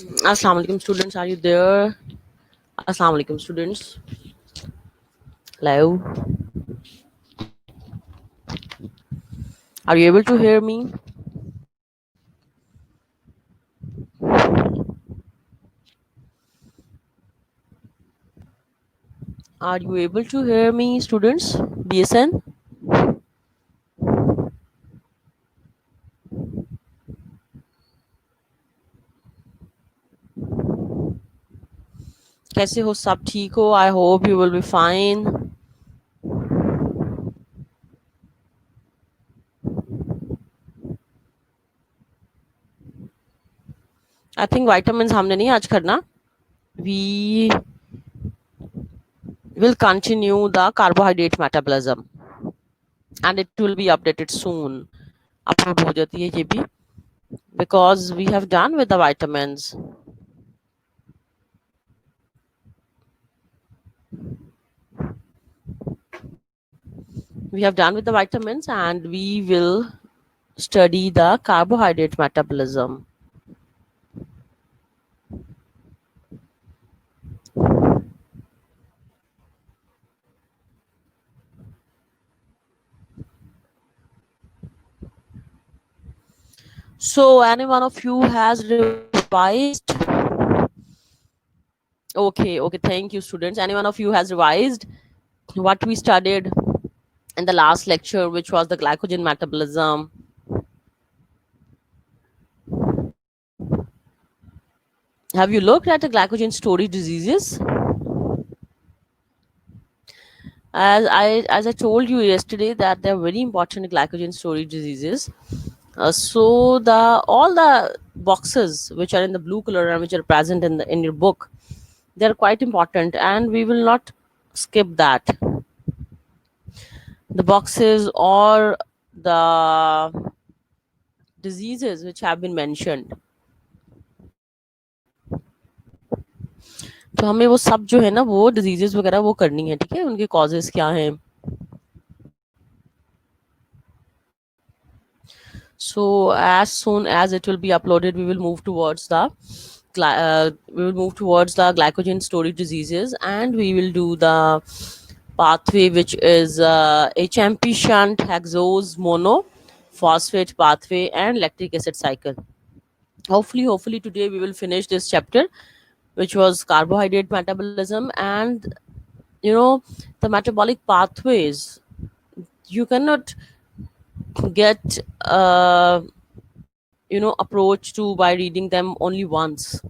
Assalamu alaikum students, are you there? Assalamu alaikum students. Hello. Are you able to hear me? Are you able to hear me students? BSN? कैसे हो सब ठीक हो? I hope you will be fine. I think vitamins हमने नहीं आज करना. We will continue the carbohydrate metabolism and it will be updated soon. Upload हो जाती है ये भी because we have done with the vitamins. We have done with the vitamins and we will study the carbohydrate metabolism. So, any one of you has revised? Okay, thank you, students. Any one of you has revised what we studied in the last lecture, which was the glycogen metabolism? Have you looked at the glycogen storage diseases? As I told you yesterday that they're very important glycogen storage diseases. So all the boxes which are in the blue color and which are present in your book, they're quite important, and we will not skip that. The boxes or the diseases which have been mentioned. तो हमें वो सब जो है ना वो diseases वगैरह वो करनी है, ठीक है, उनके कॉजेस क्या हैं. So as soon as it will be uploaded, we will move towards the glycogen storage diseases, and we will do the pathway which is HMP shunt, hexose mono phosphate pathway, and lactic acid cycle. Hopefully today we will finish this chapter, which was carbohydrate metabolism. And the metabolic pathways, you cannot get approach to by reading them only once.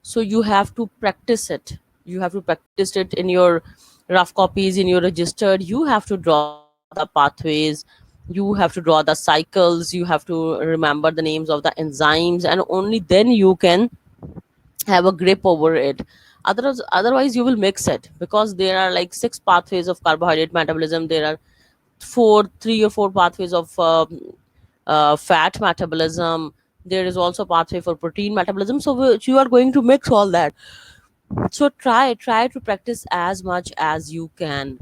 So you have to practice it. You have to practice it in your rough copies, in your registered. You have to draw the pathways, you have to draw the cycles, you have to remember the names of the enzymes, and only then you can have a grip over it. Otherwise you will mix it, because there are like 6 pathways of carbohydrate metabolism. There are 3 or 4 pathways of fat metabolism. There is also pathway for protein metabolism, so you are going to mix all that. So try to practice as much as you can.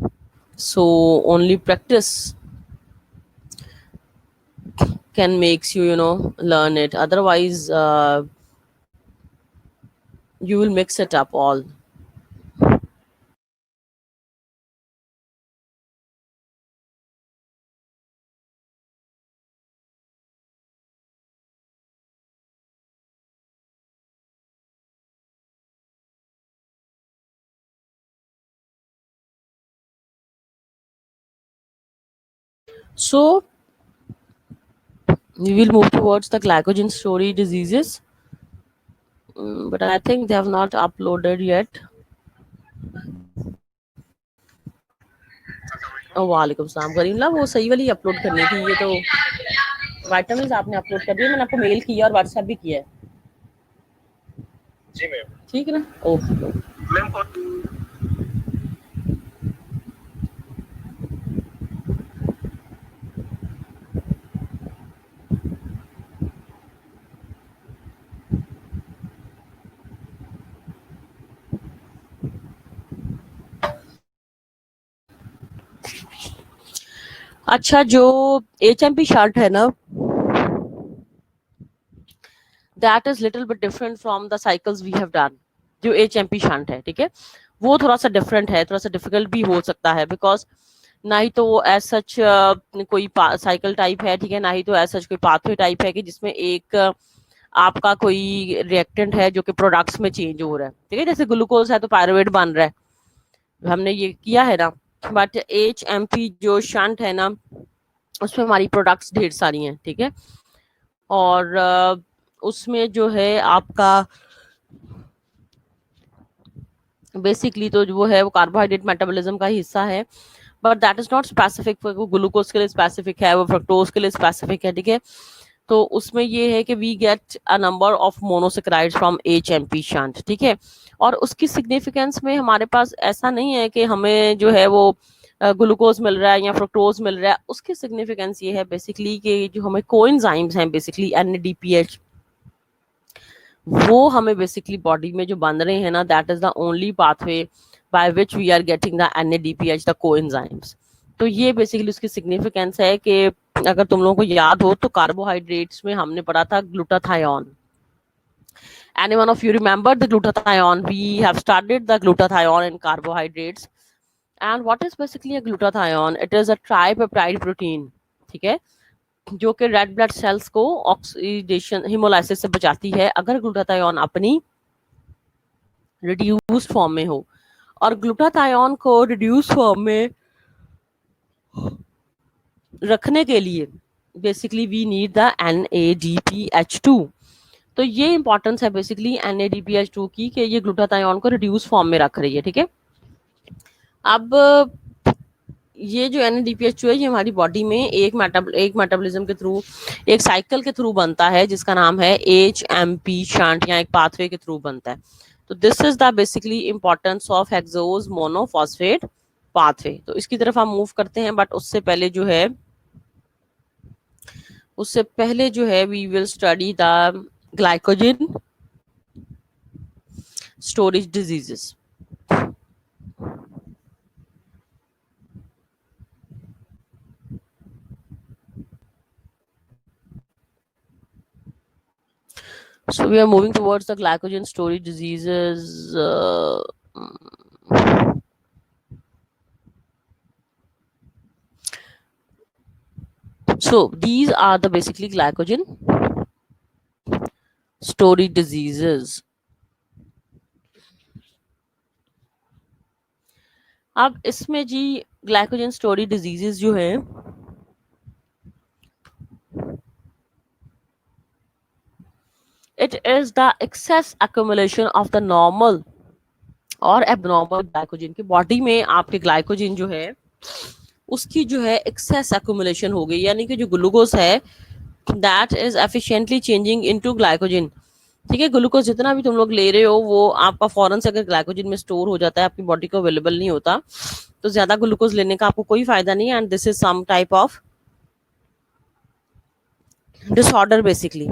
So only practice can makes you learn it. Otherwise you will mix it up all. So we will move towards the glycogen storage diseases. But I think they have not uploaded yet. वालेकुम सलाम करीमला, वो सही वाली upload करनी थी. ये तो vitamins आपने अपलोड कर दिए, मैंने आपको मेल किया और व्हाट्सएप भी किया है. जी मैम. ठीक है ना. Okay ma'am. अच्छा, जो HMP शर्ट है ना, that is little bit different from the cycles we have done. जो HMP शंट है, ठीक है, वो थोड़ा सा डिफरेंट है, थोड़ा सा डिफिकल्ट भी हो सकता है, बिकॉज ना ही तो वो एज सच कोई साइकिल टाइप है, ठीक है, ना ही तो एज सच कोई पाथवे टाइप है कि जिसमें एक आपका कोई रिएक्टेंट है जो कि प्रोडक्ट्स में चेंज हो रहा है, ठीक है, जैसे ग्लूकोज है तो पायरुवेट बन रहा है, हमने ये किया है ना. बट HMP जो शंट है ना, उसमें हमारी प्रोडक्ट्स ढेर सारी हैं, ठीक है, और उसमें जो है आपका बेसिकली तो वो है, वो कार्बोहाइड्रेट मेटाबॉलिज्म का हिस्सा है, but that is not specific. वो ग्लूकोज के लिए स्पेसिफिक है, वो फ्रक्टोज के लिए स्पेसिफिक है, ठीक है. तो उसमें ये है कि we get a number of monosaccharides from HMP shunt, ठीक है. और उसकी सिग्निफिकेंस में हमारे पास ऐसा नहीं है कि हमें जो है वो ग्लूकोज मिल रहा है या फ्रक्टोज मिल रहा है. उसकी सिग्निफिकेंस ये है बेसिकली कि जो हमें कोएंजाइम्स हैं, बेसिकली NADPH, वो हमें बेसिकली बॉडी में जो बन रहे हैं ना, that is the only pathway by which we are getting the NADPH, the coenzymes. तो ये बेसिकली उसकी सिग्निफिकेंस है कि अगर तुम लोगों को याद हो तो कार्बोहाइड्रेट्स में हमने पढ़ा था glutathione. Anyone of you remember the glutathione? We have studied the glutathione in carbohydrates. And what is basically a glutathione? It is a tripeptide protein, ठीक है, जो कि रेड ब्लड सेल्स को ऑक्सीडेशन हिमोलाइसिस से बचाती है अगर ग्लूटाथायोन अपनी रिड्यूस्ड फॉर्म में हो. और ग्लूटाथायोन को रिड्यूस फॉर्म में रखने के लिए basically we need the NADPH2. तो ये इंपॉर्टेंस है बेसिकली NADPH2 की कि ये ग्लूटाथायोन को रिड्यूस फॉर्म में रख रही है, ठीक है. अब ये जो NADPH2 है, ये हमारी बॉडी में एक मेटाबॉलिज्म के थ्रू, एक साइकिल के थ्रू बनता है जिसका नाम है HMP शंट, या एक पाथवे के थ्रू बनता है. तो this is the basically importance of hexose monophosphate pathway. तो इसकी तरफ हम मूव करते हैं, बट उससे पहले जो है we will study the glycogen storage diseases. So we are moving towards the glycogen storage diseases. So these are the basically glycogen storage diseases. अब इसमें जी ग्लाइकोजन स्टोरेज डिजीजेस जो है, it is the excess accumulation of the normal और abnormal glycogen. की body में आपके glycogen जो है उसकी जो है एक्सेस एक्यूमुलेशन हो गई, यानी कि जो ग्लूकोज है that is efficiently changing into glycogen, ठीक है. ग्लूकोज जितना भी तुम लोग ले रहे हो वो आपका फौरन से अगर ग्लाइकोजन में स्टोर हो जाता है, आपकी बॉडी को अवेलेबल नहीं होता, तो ज्यादा ग्लूकोज लेने का आपको कोई फायदा नहीं है. And this is some type of disorder. Basically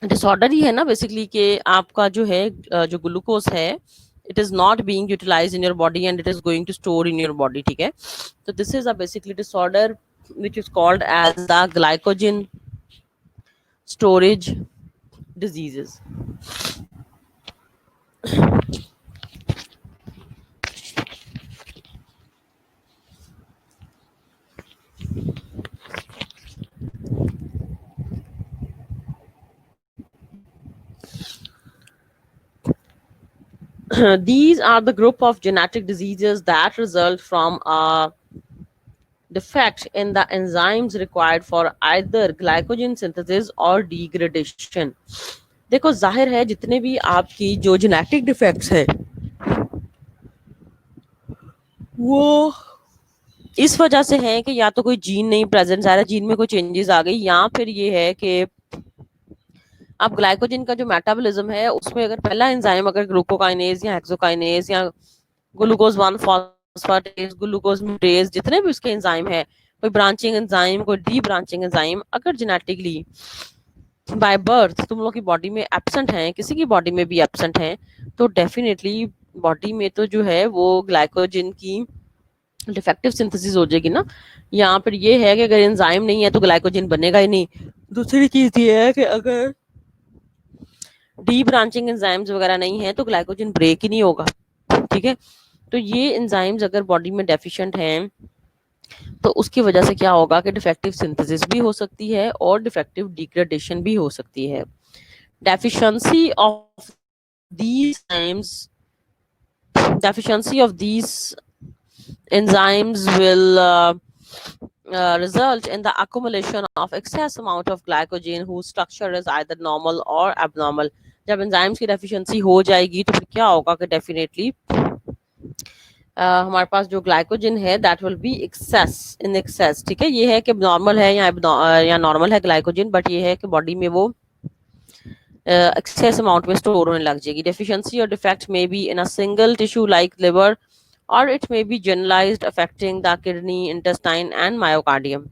disorder ही है ना बेसिकली कि आपका जो है जो ग्लूकोज है it is not being utilized in your body and it is going to store in your body, ठीक है. So this is a basically disorder which is called as the glycogen storage diseases. These are the group of genetic diseases that result from a defect in the enzymes required for either glycogen synthesis or degradation. देखो जाहिर है जितने भी आपकी जो genetic defects है वो इस वजह से है कि या तो कोई जीन नहीं प्रेजेंट, सारा जीन में कोई चेंजेस आ गई, या फिर ये है कि अब ग्लाइकोजन का जो मेटाबॉलिज्म है उसमें अगर पहला एंजाइम अगर ग्लूकोकाइनेज या हेक्सोकाइनेज या ग्लूकोज 1 फॉस्फेटेज, ग्लूकोज म्यूटेज, जितने भी उसके एंजाइम है, कोई ब्रांचिंग एंजाइम, कोई डी ब्रांचिंग एंजाइम अगर जेनेटिकली बाय बर्थ तुम लोग की बॉडी में एब्सेंट है, किसी की बॉडी में भी एब्सेंट है, तो डेफिनेटली बॉडी में तो जो है वो ग्लाइकोजन की डिफेक्टिव सिंथेसिस हो जाएगी ना. यहाँ पर ये है कि अगर एंजाइम नहीं है तो ग्लाइकोजन बनेगा ही नहीं. दूसरी चीज ये है कि अगर डी ब्रांचिंग एंजाइम्स वगैरह नहीं है तो ग्लाइकोजन ब्रेक ही नहीं होगा, ठीक है। तो ये एंजाइम्स अगर बॉडी में डेफिशिएंट हैं तो उसकी वजह से क्या होगा कि डिफेक्टिव सिंथेसिस भी हो सकती है और डिफेक्टिव डिग्रेडेशन भी हो सकती है। Deficiency of these enzymes deficiency of these enzymes will result in the accumulation of excess amount of glycogen whose structure is either normal or abnormal। जब एंजाइम्स की डेफिशिएंसी हो जाएगी तो फिर क्या होगा कि डेफिनेटली हमारे पास जो ग्लाइकोजन है that will be excess in excess, ठीक है। ये है कि नॉर्मल है या नॉर्मल है ग्लाइकोजन, बट ये है कि बॉडी में वो एक्सेस अमाउंट में स्टोर होने लग जाएगी। डेफिशिएंसी और defect may be in a single tissue like liver or it may be generalized affecting the kidney, intestine and myocardium.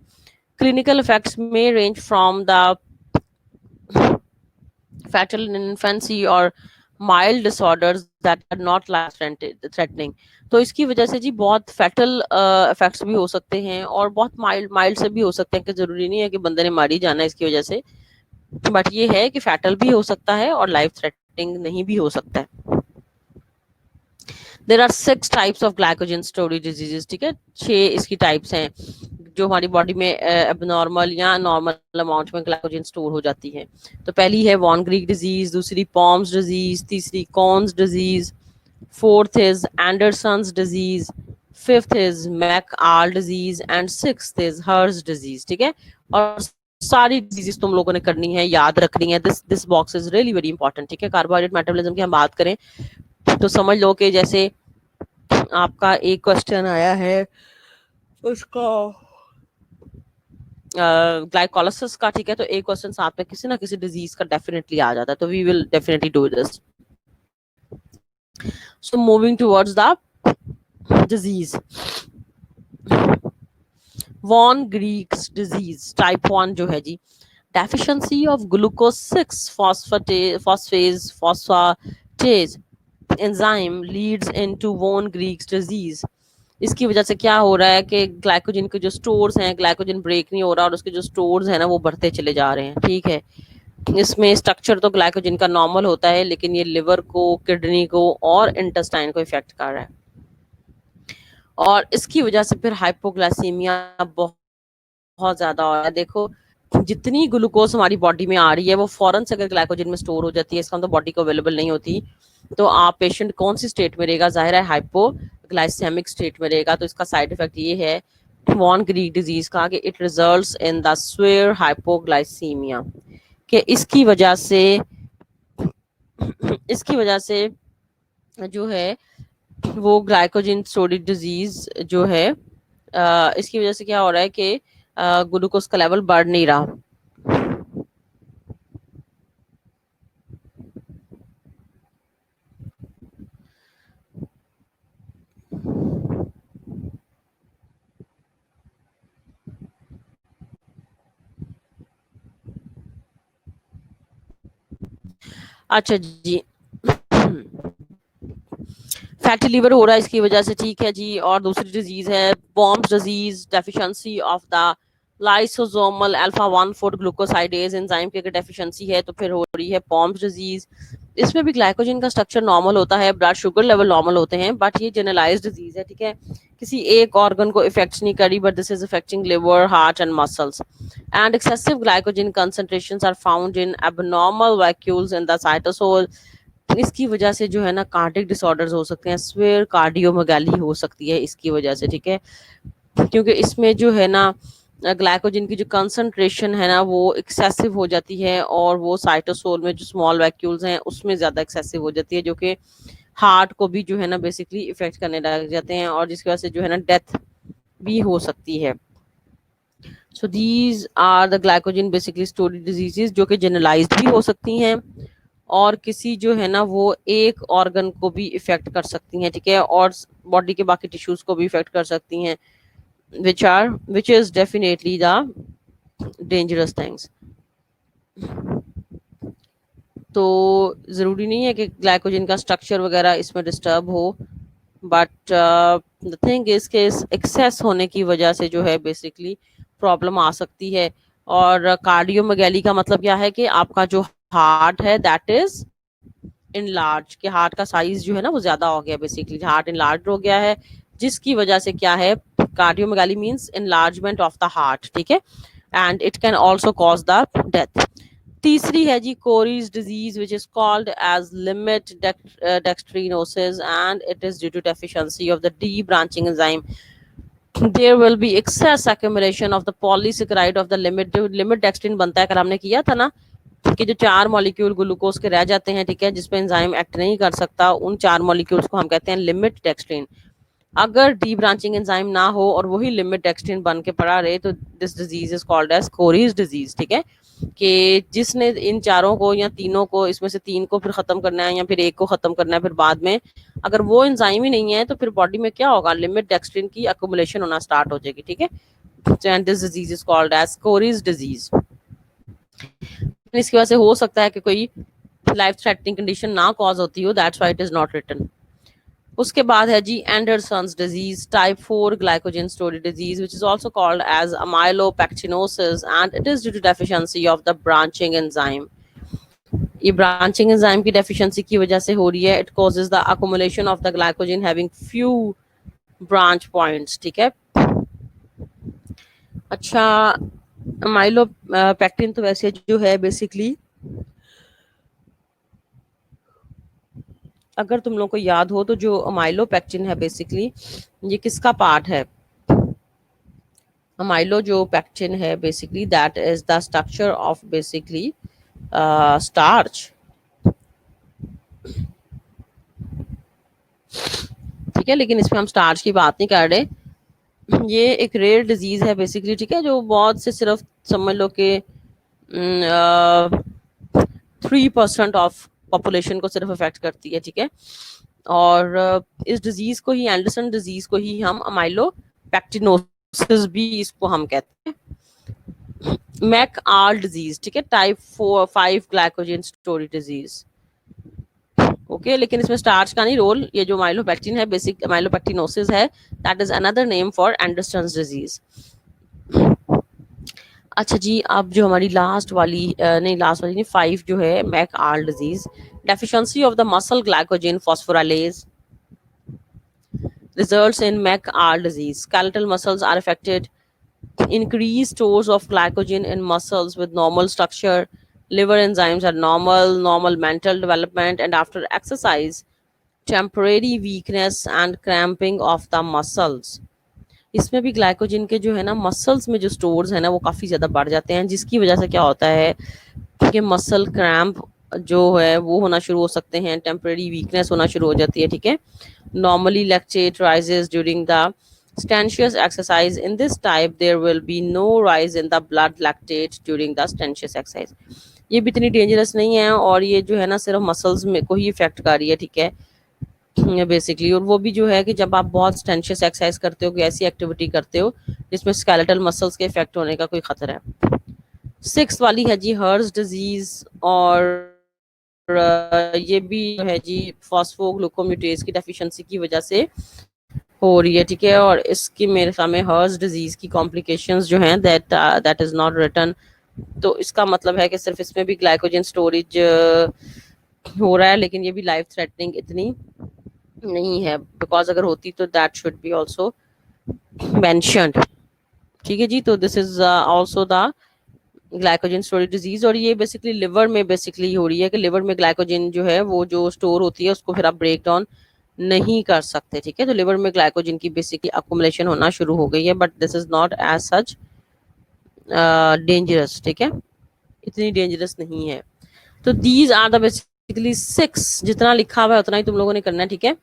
Clinical effects may range from the fatal in infancy or mild disorders that are not life threatening। तो इसकी वजह से जी बहुत fatal effects भी हो सकते हैं और बहुत माइल्ड माइल्ड से भी हो सकते हैं, कि जरूरी नहीं है कि बंदे ने मारी जाना है इसकी वजह से, बट ये है कि फैटल भी हो सकता है और लाइफ थ्रेटनिंग नहीं भी हो सकता है। There are 6 types of glycogen storage diseases, ठीक है। 6 इसकी टाइप्स हैं जो हमारी बॉडी में एबनॉर्मल या नॉर्मल अमाउंट में ग्लाइकोजन स्टोर हो जाती है। तो पहली है वॉन ग्रीक डिजीज, दूसरी पॉम्स डिजीज, तीसरी Cori's disease, fourth is Andersen's disease, fifth is McArdle disease and sixth is Hers disease, ठीक है। और सारी डिजीज तुम लोगों ने करनी है, याद रखनी है। This box is really very important, ठीक है। कार्बोहाइड्रेट मेटाबॉलिज्म की हम बात करें तो समझ लो कि जैसे आपका एक क्वेश्चन आया है उसका ग्लाइकोलाइसिस का, ठीक है। तो एक क्वेश्चन साथ में किसी ना किसी डिजीज का डेफिनेटली आ जाता है, तो we will definitely do this. So moving towards the disease, von Gierke's disease type 1 जो है जी, deficiency of glucose 6 phosphatase phosphatase enzyme leads into von Gierke's disease. इसकी वजह से क्या हो रहा है कि ग्लाइकोजन के जो स्टोर्स हैं, ग्लाइकोजन ब्रेक नहीं हो रहा और उसके जो स्टोर्स हैं ना वो बढ़ते चले जा रहे हैं, ठीक है। इसमें स्ट्रक्चर तो ग्लाइकोजन का नॉर्मल होता है, लेकिन ये लिवर को, किडनी को और इंटेस्टाइन को इफेक्ट कर रहा है और इसकी वजह से फिर हाइपोग्लाइसीमिया बहुत ज्यादा हो रहा है। देखो जितनी ग्लूकोज हमारी बॉडी में आ रही है वो फौरन से अगर ग्लाइकोजन में स्टोर हो जाती है, इसका मतलब बॉडी को अवेलेबल नहीं होती, तो आप पेशेंट कौन सी स्टेट में रहेगा, जाहिर है हाइपोग्लाइसेमिक स्टेट में रहेगा। तो इसका साइड इफेक्ट ये है वॉन ग्रीक डिजीज का कि it results in the swear hypoglycaemia, कि इसकी वजह से जो है वो ग्लाइकोजन स्टोरेज डिजीज जो है इसकी वजह से क्या हो रहा है कि ग्लूकोज का लेवल बढ़ नहीं रहा। अच्छा जी, फैटी लिवर हो रहा है इसकी वजह से, ठीक है जी। और दूसरी डिजीज है Pompe's disease, deficiency of the lysosomal alpha 1,4 glucosidase enzyme की अगर डेफिशिएंसी है तो फिर हो रही है पॉम्स डिजीज। इसमें भी ग्लाइकोजन का स्ट्रक्चर नॉर्मल होता है, ब्लड शुगर लेवल नॉर्मल होते हैं, बट ये जनरलाइज्ड डिजीज है, ठीक है। किसी एक ऑर्गन को इफेक्ट नहीं करी, but this is affecting liver, heart and muscles and excessive glycogen concentrations are found in abnormal vacuoles in the cytosol. इसकी वजह से जो है ना कार्डिक डिसऑर्डर्स हो सकते हैं, स्वेयर कार्डियोमेगाली हो सकती है इसकी वजह से, ठीक है। क्योंकि इसमें जो है ना ग्लाइकोजन की जो कंसंट्रेशन है ना वो एक्सेसिव हो जाती है और वो साइटोसोल में जो स्मॉल वैक्यूल्स हैं उसमें ज्यादा एक्सेसिव हो जाती है, जो कि हार्ट को भी जो है ना बेसिकली इफेक्ट करने लग जाते हैं और जिसकी वजह से जो है ना डेथ भी हो सकती है। So these are the glycogen basically storage diseases जो कि जनरलाइज्ड भी हो सकती हैं और किसी जो है ना वो एक ऑर्गन को भी इफेक्ट कर सकती हैं, ठीक है, और बॉडी के बाकी टिश्यूज को भी इफेक्ट कर सकती हैं, which is definitely the dangerous things। तो जरूरी नहीं है कि ग्लाइकोजन का स्ट्रक्चर वगैरह इसमें डिस्टर्ब हो, बट द थिंग इज के एक्सेस होने की वजह से जो है बेसिकली प्रॉब्लम आ सकती है। और कार्डियोमेगाली का मतलब क्या है कि आपका जो हार्ट है दैट इज इनलार्ज, के हार्ट का साइज जो है ना वो ज्यादा हो गया, बेसिकली हार्ट इनलार्ज हो गया है, जिसकी वजह से क्या है, cardiomegaly means enlargement of the heart, ठीक है, and it can also cause the death. तीसरी है जी Cori's disease which is called as limit dextrinosis and it is due to deficiency of the debranching enzyme. There will be excess accumulation of the polysaccharide of the limit, जो limit dextrin बनता है, कल हमने किया था ना कि जो 4 मॉलिक्यूल ग्लूकोज के रह जाते हैं, ठीक है, जिसपे एंजाइम एक्ट नहीं कर सकता, उन 4 मॉलिक्यूल्स को हम कहते हैं लिमिट डेक्सट्रिन। अगर डी ब्रांचिंग एंजाइम ना हो और वही लिमिट डेक्सट्रिन बन के पड़ा रहे, तो this disease is called as Cori's disease, ठीक है, कि जिसने इन चारों को या तीनों को, इसमें से 3 को फिर खत्म करना है या फिर एक को खत्म करना है, फिर बाद में अगर वो एंजाइम ही नहीं है तो फिर बॉडी में क्या होगा, लिमिट डेक्सट्रिन की अक्यूमुलेशन होना स्टार्ट हो जाएगी, ठीक है, and this disease is called as Cori's disease. इसकी वजह से हो सकता है कि कोई लाइफ थ्रेटनिंग कंडीशन ना कॉज होती हो, that's why it is not written. उसके बाद है जी Andersen's disease, type 4 glycogen storage disease which is also called as amylopectinosis and it is due to deficiency of the branching enzyme. ये branching enzyme की deficiency की वजह से हो रही है, it causes the accumulation of the glycogen having few branch points, ठीक है। अच्छा, अमाइलोपेक्टिन तो वैसे जो है बेसिकली, अगर तुम लोग को याद हो तो जो अमाइलोपेक्टिन है बेसिकली ये किसका पार्ट है, अमाइलो जो पैक्टिन है basically that is the structure of basically starch, ठीक है, लेकिन इसमें हम स्टार्च की बात नहीं कर रहे, ये एक रेयर डिजीज है बेसिकली, ठीक है, जो बहुत से सिर्फ समझ लो कि 3% ऑफ पॉपुलेशन को सिर्फ अफेक्ट करती है, ठीक है, और इस डिजीज को ही, एंडरसन डिजीज को ही हम अमाइलोपेक्टिनोसिस भी इसको हम कहते हैं। मैक आर डिजीज, ठीक है, type 5 glycogen storage disease, okay, लेकिन इसमें स्टार्च का नहीं रोल, ये जो माइलोपेक्टिन है, बेसिक माइलोपेक्टिनोसिस है, that is another name for Andersen's disease. अच्छा जी, अब जो हमारी लास्ट वाली नहीं, लास्ट वाली नहीं, 5 जो है McArdle disease, deficiency of the muscle glycogen phosphorylase results in McR disease. Skeletal muscles are affected. Increased stores of glycogen in muscles with normal structure. Liver enzymes are normal, normal mental development, and after exercise, temporary weakness and cramping of the muscles. इसमें भी glycogen के जो है ना muscles में जो stores है ना वो काफ़ी ज़्यादा बढ़ जाते हैं, जिसकी वजह से क्या होता है कि मसल क्रैम्प जो है वो होना शुरू हो सकते हैं, टेम्परेरी वीकनेस होना शुरू हो जाती है, ठीक है। Normally lactate rises during the strenuous exercise. In this type there will be no rise in the blood lactate during the strenuous exercise. ये भी इतनी डेंजरस नहीं है और ये जो है ना सिर्फ मसल्स में को ही इफेक्ट कर रही है, ठीक है, बेसिकली, और वो भी जो है कि जब आप बहुत स्टेंशियस एक्सरसाइज करते हो, कोई ऐसी एक्टिविटी करते हो जिसमें स्केलेटल मसल्स के इफेक्ट होने का कोई खतरा है। 6th वाली है जी हर्ज डिजीज, और ये भी है जी फॉस्फोग्लूकोम्यूटेज की डेफिशिएंसी की वजह से हो रही है, ठीक है, और इसकी मेरे सामने हर्ज डिजीज की कॉम्प्लिकेशंस जो हैं दैट इज नॉट रिटन, तो इसका मतलब है कि सिर्फ इसमें भी ग्लाइकोजन स्टोरेज हो रहा है, लेकिन ये भी लाइफ थ्रेटनिंग इतनी नहीं है, बिकॉज अगर होती तो that should be also mentioned, ठीक है जी। तो this is also the glycogen storage disease, और ये बेसिकली लिवर में बेसिकली हो रही है कि लिवर में ग्लाइकोजन जो है वो जो स्टोर होती है उसको फिर आप ब्रेक डाउन नहीं कर सकते, ठीक है, तो लिवर में ग्लाइकोजन की बेसिकली अकोमुलेशन होना शुरू हो गई है, but this is not as such dangerous, ठीक है, इतनी डेंजरस नहीं है। तो दीज आर द बेसिकली 6, जितना लिखा हुआ है उतना ही तुम लोगों ने करना है, ठीक है।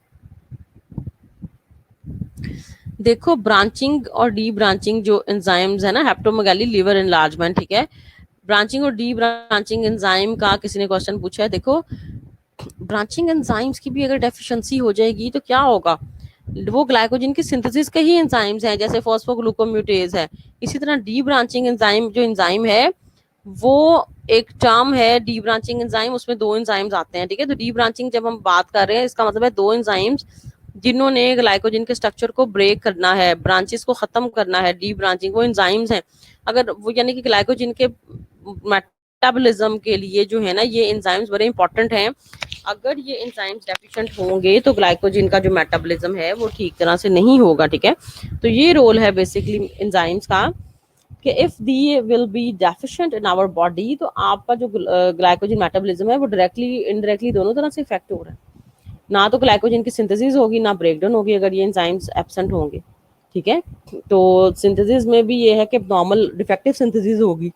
देखो ब्रांचिंग और डी ब्रांचिंग जो एंजाइम्स है ना, हेप्टोमेगाली, लिवर एनलार्जमेंट, ठीक है, ब्रांचिंग और डी ब्रांचिंग एंजाइम का किसी ने क्वेश्चन पूछा है। देखो ब्रांचिंग एंजाइम्स की भी अगर डेफिशिएंसी हो जाएगी तो क्या होगा, वो ग्लाइकोजन की सिंथेसिस के ही एंजाइम्स हैं, जैसे फॉस्फोग्लूकोम्यूटेज है, इसी तरह डी ब्रांचिंग एंजाइम जो एंजाइम है वो एक टर्म है डी ब्रांचिंग एंजाइम, उसमें 2 एंजाइम्स आते हैं, ठीक है, तो डी ब्रांचिंग जब हम बात कर रहे हैं इसका मतलब है 2 एंजाइम्स जिन्होंने ग्लाइकोजन के स्ट्रक्चर को ब्रेक करना है, ब्रांचेस को खत्म करना है, डी ब्रांचिंग वो एंजाइम्स हैं। अगर वो यानी कि ग्लाइकोजन के मेटाबॉलिज्म के लिए जो है ना ये एंजाइम्स बड़े इंपॉर्टेंट हैं, अगर ये एंजाइम्स डेफिशिएंट होंगे तो ग्लाइकोजन का जो मेटाबॉलिज्म है वो ठीक तरह से नहीं होगा, ठीक है। तो ये रोल है बेसिकली एंजाइम्स का कि if they will be deficient in our body, तो आपका जो ग्लाइकोजन मेटाबॉलिज्म है वो डायरेक्टली इनडायरेक्टली दोनों तरह से इफेक्ट हो रहा है। ना तो ग्लाइकोजन की सिंथेसिस होगी, ना ब्रेकडाउन होगी अगर ये एंजाइम्स एब्सेंट होंगे, ठीक है। तो सिंथेसिस में भी ये है कि नॉर्मल डिफेक्टिव सिंथेसिस होगी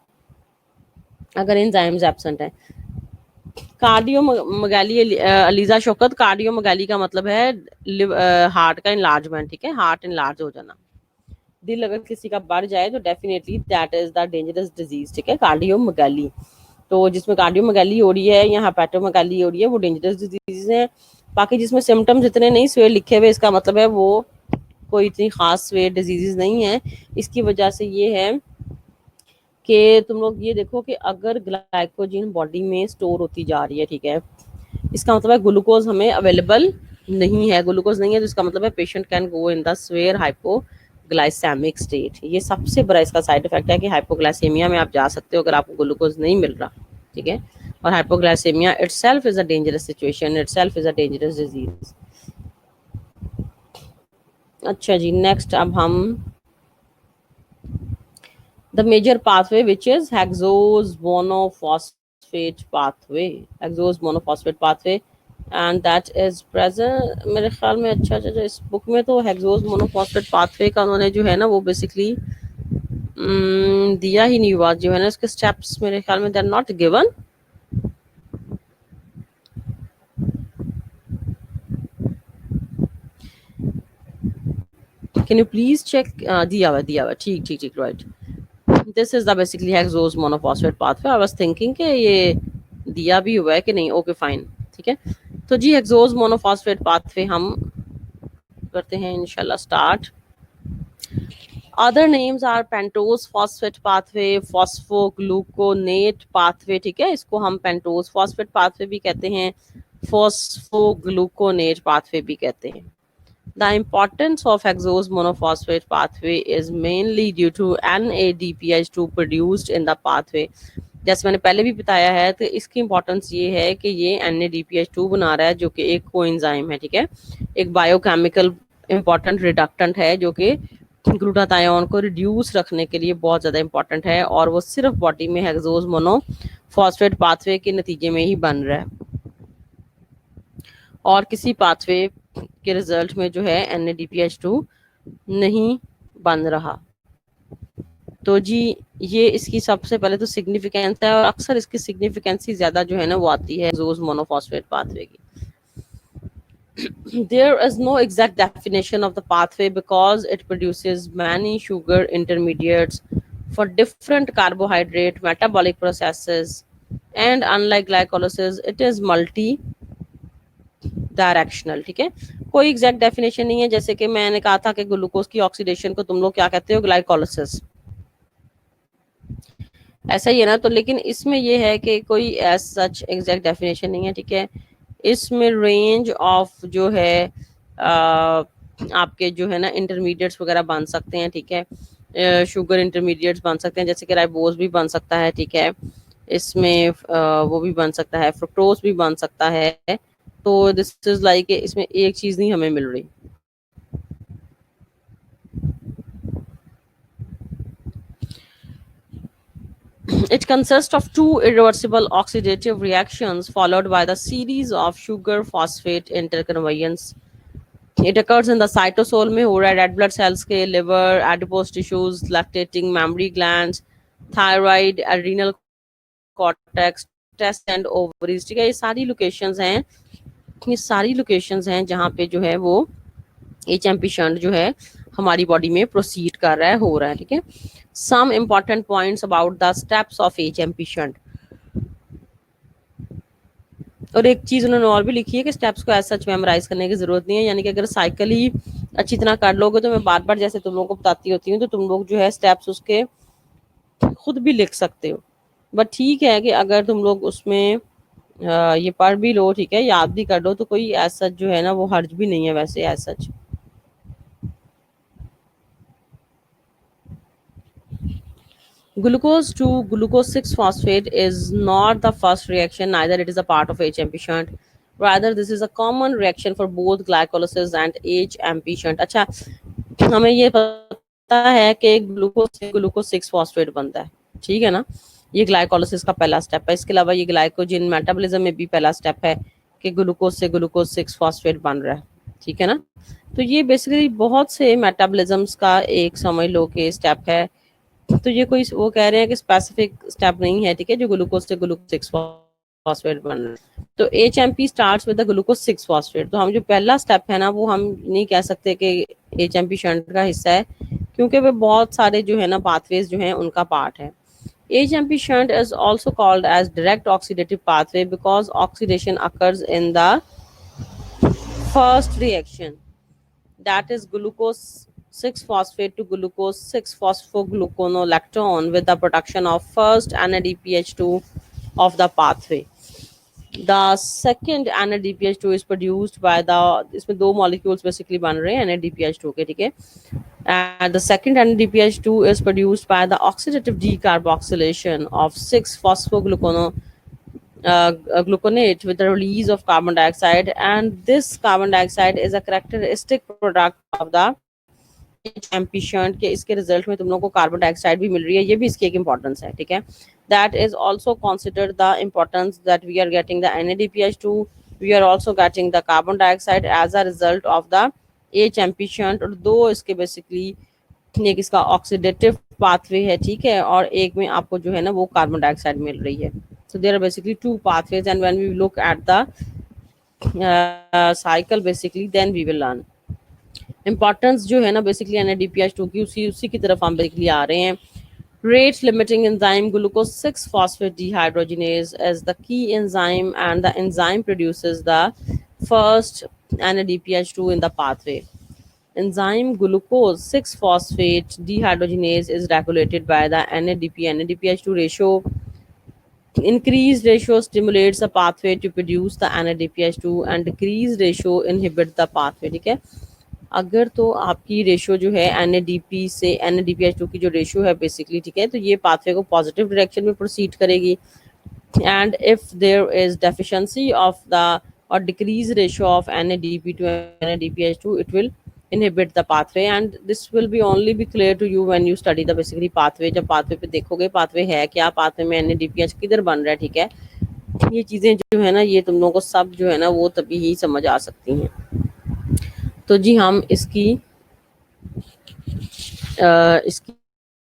अगर एंजाइम्स एब्सेंट है। कार्डियोमेगाली, अलीजा शौकत, कार्डियोमेगाली का मतलब है हार्ट का इनलार्जमेंट, ठीक है, हार्ट इनलार्ज हो जाना। दिल अगर किसी का बढ़ जाए तो definitely that is the dangerous disease, ठीक है, कार्डियोमेगाली। तो जिसमें कार्डियोमेगाली हो रही है या हेपेटोमेगाली हो रही है वो डेंजरस डिजीज है। बाकी जिसमें सिम्टम्स इतने नहीं स्वेयर लिखे हुए, इसका मतलब है वो कोई इतनी खास स्वेयर डिजीजेस नहीं है। इसकी वजह से ये है कि तुम लोग ये देखो कि अगर ग्लाइकोजन बॉडी में स्टोर होती जा रही है, ठीक है, इसका मतलब है ग्लूकोज हमें अवेलेबल नहीं है। ग्लूकोज नहीं है तो इसका मतलब है patient can go in the severe hypoglycemic state. ये सबसे बड़ा इसका साइड इफेक्ट है कि हाइपोग्लाइसेमिया में आप जा सकते हो अगर आपको ग्लूकोज नहीं मिल रहा, ठीक है। और hypoglycemia itself is a dangerous situation, itself is a dangerous disease. अच्छा जी, नेक्स्ट अब हम the major pathway which is hexose monophosphate pathway, hexose monophosphate pathway, and that is present मेरे ख्याल में। अच्छा अच्छा अच्छा, इस बुक में तो हेक्सोज मोनोफॉस्फेट पाथवे का उन्होंने जो है ना वो बेसिकली दिया ही नहीं हुआ, जो है ना इसके स्टेप्स मेरे ख्याल में they are not given. Can you please check? दिया हुआ, ठीक ठीक ठीक, right. This is the basically hexose monophosphate pathway. I was thinking कि ये दिया भी हुआ है कि नहीं। ओके फाइन, ठीक है। तो जी हेक्सोज मोनोफॉस्फेट पाथवे हम करते हैं इंशाल्लाह start. Other names are pentose phosphate pathway, phosphogluconate pathway, ठीक है, इसको हम पेंटोज फॉस्फेट पाथवे भी कहते हैं, फॉस्फोग्लूकोनेट पाथवे भी कहते हैं। The importance of hexose monophosphate pathway is mainly due to NADPH2 produced in the pathway। जैसे मैंने पहले भी बताया है तो इसकी इंपॉर्टेंस ये है कि ये NADPH2 बना रहा है जो कि एक कोएंजाइम है, ठीक है, एक बायोकेमिकल इंपॉर्टेंट रिडक्टेंट है जो कि ग्लूटाथायोन को रिड्यूस रखने के लिए बहुत ज़्यादा इंपॉर्टेंट है, और वो सिर्फ बॉडी में हेक्सोज मोनोफॉस्फेट पाथवे के नतीजे में ही बन रहा है और किसी पाथवे के रिजल्ट में जो है NADPH2 नहीं बन रहा। तो जी ये इसकी सबसे पहले तो सिग्निफिकेंस है, और अक्सर इसकी सिग्निफिकेंस ही ज्यादा जो है ना वो आती है हेक्सोज मोनोफॉस्फेट पाथवे की। There is no exact definition of the pathway because it produces many sugar intermediates for different carbohydrate metabolic processes, and unlike glycolysis it is multi directional, ठीक है। कोई एग्जैक्ट डेफिनेशन नहीं है, जैसे कि मैंने कहा था कि ग्लूकोज की ऑक्सीडेशन को तुम लोग क्या कहते हो, ग्लाइकोलिसिस, ऐसा ही है ना। तो लेकिन इसमें ये है कि कोई एज सच एग्जैक्ट डेफिनेशन नहीं है, ठीक है। इसमें रेंज ऑफ जो है आपके जो है ना इंटरमीडिएट्स वगैरह बन सकते हैं, ठीक है, शुगर इंटरमीडिएट्स बन सकते हैं, जैसे कि राइबोज भी बन सकता है, ठीक है, इसमें वो भी बन सकता है, फ्रुक्टोज भी बन सकता है। तो दिस इज लाइक इसमें एक चीज नहीं हमें मिल रही। It consists of two irreversible oxidative reactions followed by the series of sugar phosphate interconversions. It occurs in the cytosol में हो रहा है, red blood cells के, liver, adipose tissues, lactating mammary glands, thyroid, adrenal cortex, test and ovaries, ठीक है। ये सारी locations हैं, ये सारी लोकेशंस हैं जहाँ पे जो है वो HMP शंट जो है हमारी बॉडी में प्रोसीड कर रहा है, हो रहा है, ठीक है। Some important points about the steps of HMP shunt. और एक चीज उन्होंने और भी लिखी है कि स्टेप्स को ऐसा सच मेमोराइज करने की जरूरत नहीं है, यानी कि अगर साइकिल ही अच्छी तरह कर लोगे तो मैं बार बार जैसे तुम लोगों को बताती होती हूँ तो तुम लोग जो है स्टेप्स उसके खुद भी लिख सकते हो। बट ठीक है कि अगर तुम लोग उसमें ये पढ़ भी लो, ठीक है, याद भी कर लो, तो कोई एज सच जो है ना वो हर्ज भी नहीं है वैसे as such. Glucose to glucose 6 phosphate is not the first reaction, neither it is a part of HMP shunt. rather this is a common reaction for both glycolysis and HMP shunt. अच्छा, हमें ये पता है कि glucose से glucose 6 phosphate बनता है, ठीक है ना। ये ग्लाइकोलिसिस का पहला स्टेप है। इसके अलावा ये ग्लाइकोजन मेटाबॉलिज्म में भी पहला स्टेप है कि ग्लूकोज से ग्लूकोज 6 फॉस्फेट बन रहा है, ठीक है ना। तो ये बेसिकली बहुत से मेटाबॉलिज्म्स का एक समझ लो कि स्टेप है। तो ये कोई वो कह रहे हैं कि स्पेसिफिक स्टेप नहीं है, ठीक है, जो ग्लूकोज से ग्लूकोज 6 फॉस्फेट बन रहा है। तो HMP starts with the glucose 6 phosphate. तो हम जो पहला स्टेप है ना, वो हम नहीं कह सकते कि HMP शंट का हिस्सा है, क्योंकि वे बहुत सारे जो है ना पाथवेज जो हैं उनका पार्ट है। HMP shunt is also called as direct oxidative pathway because oxidation occurs in the first reaction, that is glucose 6 phosphate to glucose 6 phosphogluconolactone with the production of first NADPH2 of the pathway. The second NADPH2 is produced by the, इसमें दो molecules basically बन रहे हैं NADPH2 के, ठीक है। And the second NADPH2 is produced by the oxidative decarboxylation of 6 gluconate with the release of carbon dioxide, and this carbon dioxide is a characteristic product of the HMP shunt के इसके result में तुम लोगों को carbon dioxide भी मिल रही है, ये भी इसकी एक इंपॉर्टेंस है, ठीक है। That is also considered the importance that we are getting the NADPH2, we are also getting the carbon dioxide as a result of the HMP shunt। और दो इसके बेसिकली, एक इसका ऑक्सीडेटिव पाथवे है, ठीक है, और एक में आपको जो है ना वो कार्बन डाइऑक्साइड मिल रही है। So there are basically two pathways, and when we look at the cycle basically, then we will learn importance जो है ना basically NADPH2 की, उसी की तरफ हम basically आ रहे हैं। Rate limiting enzyme glucose 6 phosphate dehydrogenase is the key enzyme, and the enzyme produces the first NADPH2 in the pathway. Enzyme glucose 6 phosphate dehydrogenase is regulated by the NADP-NADPH2 ratio. Increased ratio stimulates a pathway to produce the NADPH2 and decreased ratio inhibit the pathway, ठीक है। अगर तो आपकी ratio जो है NADP से NADPH2 की जो रेशियो है बेसिकली, ठीक है, तो ये पाथवे को पॉजिटिव डायरेक्शन में प्रोसीड करेगी। And if there is deficiency of the or decrease ratio of NADP to NADPH2, it will inhibit the pathway, and this will be only be clear to you when you study the basically pathway। जब pathway पे देखोगे pathway है क्या, pathway में NADPH किधर बन रहा है, ठीक है, ये चीजें जो है ना ये तुम लोगों को सब जो है ना वो तभी ही समझ आ सकती हैं। तो जी हम इसकी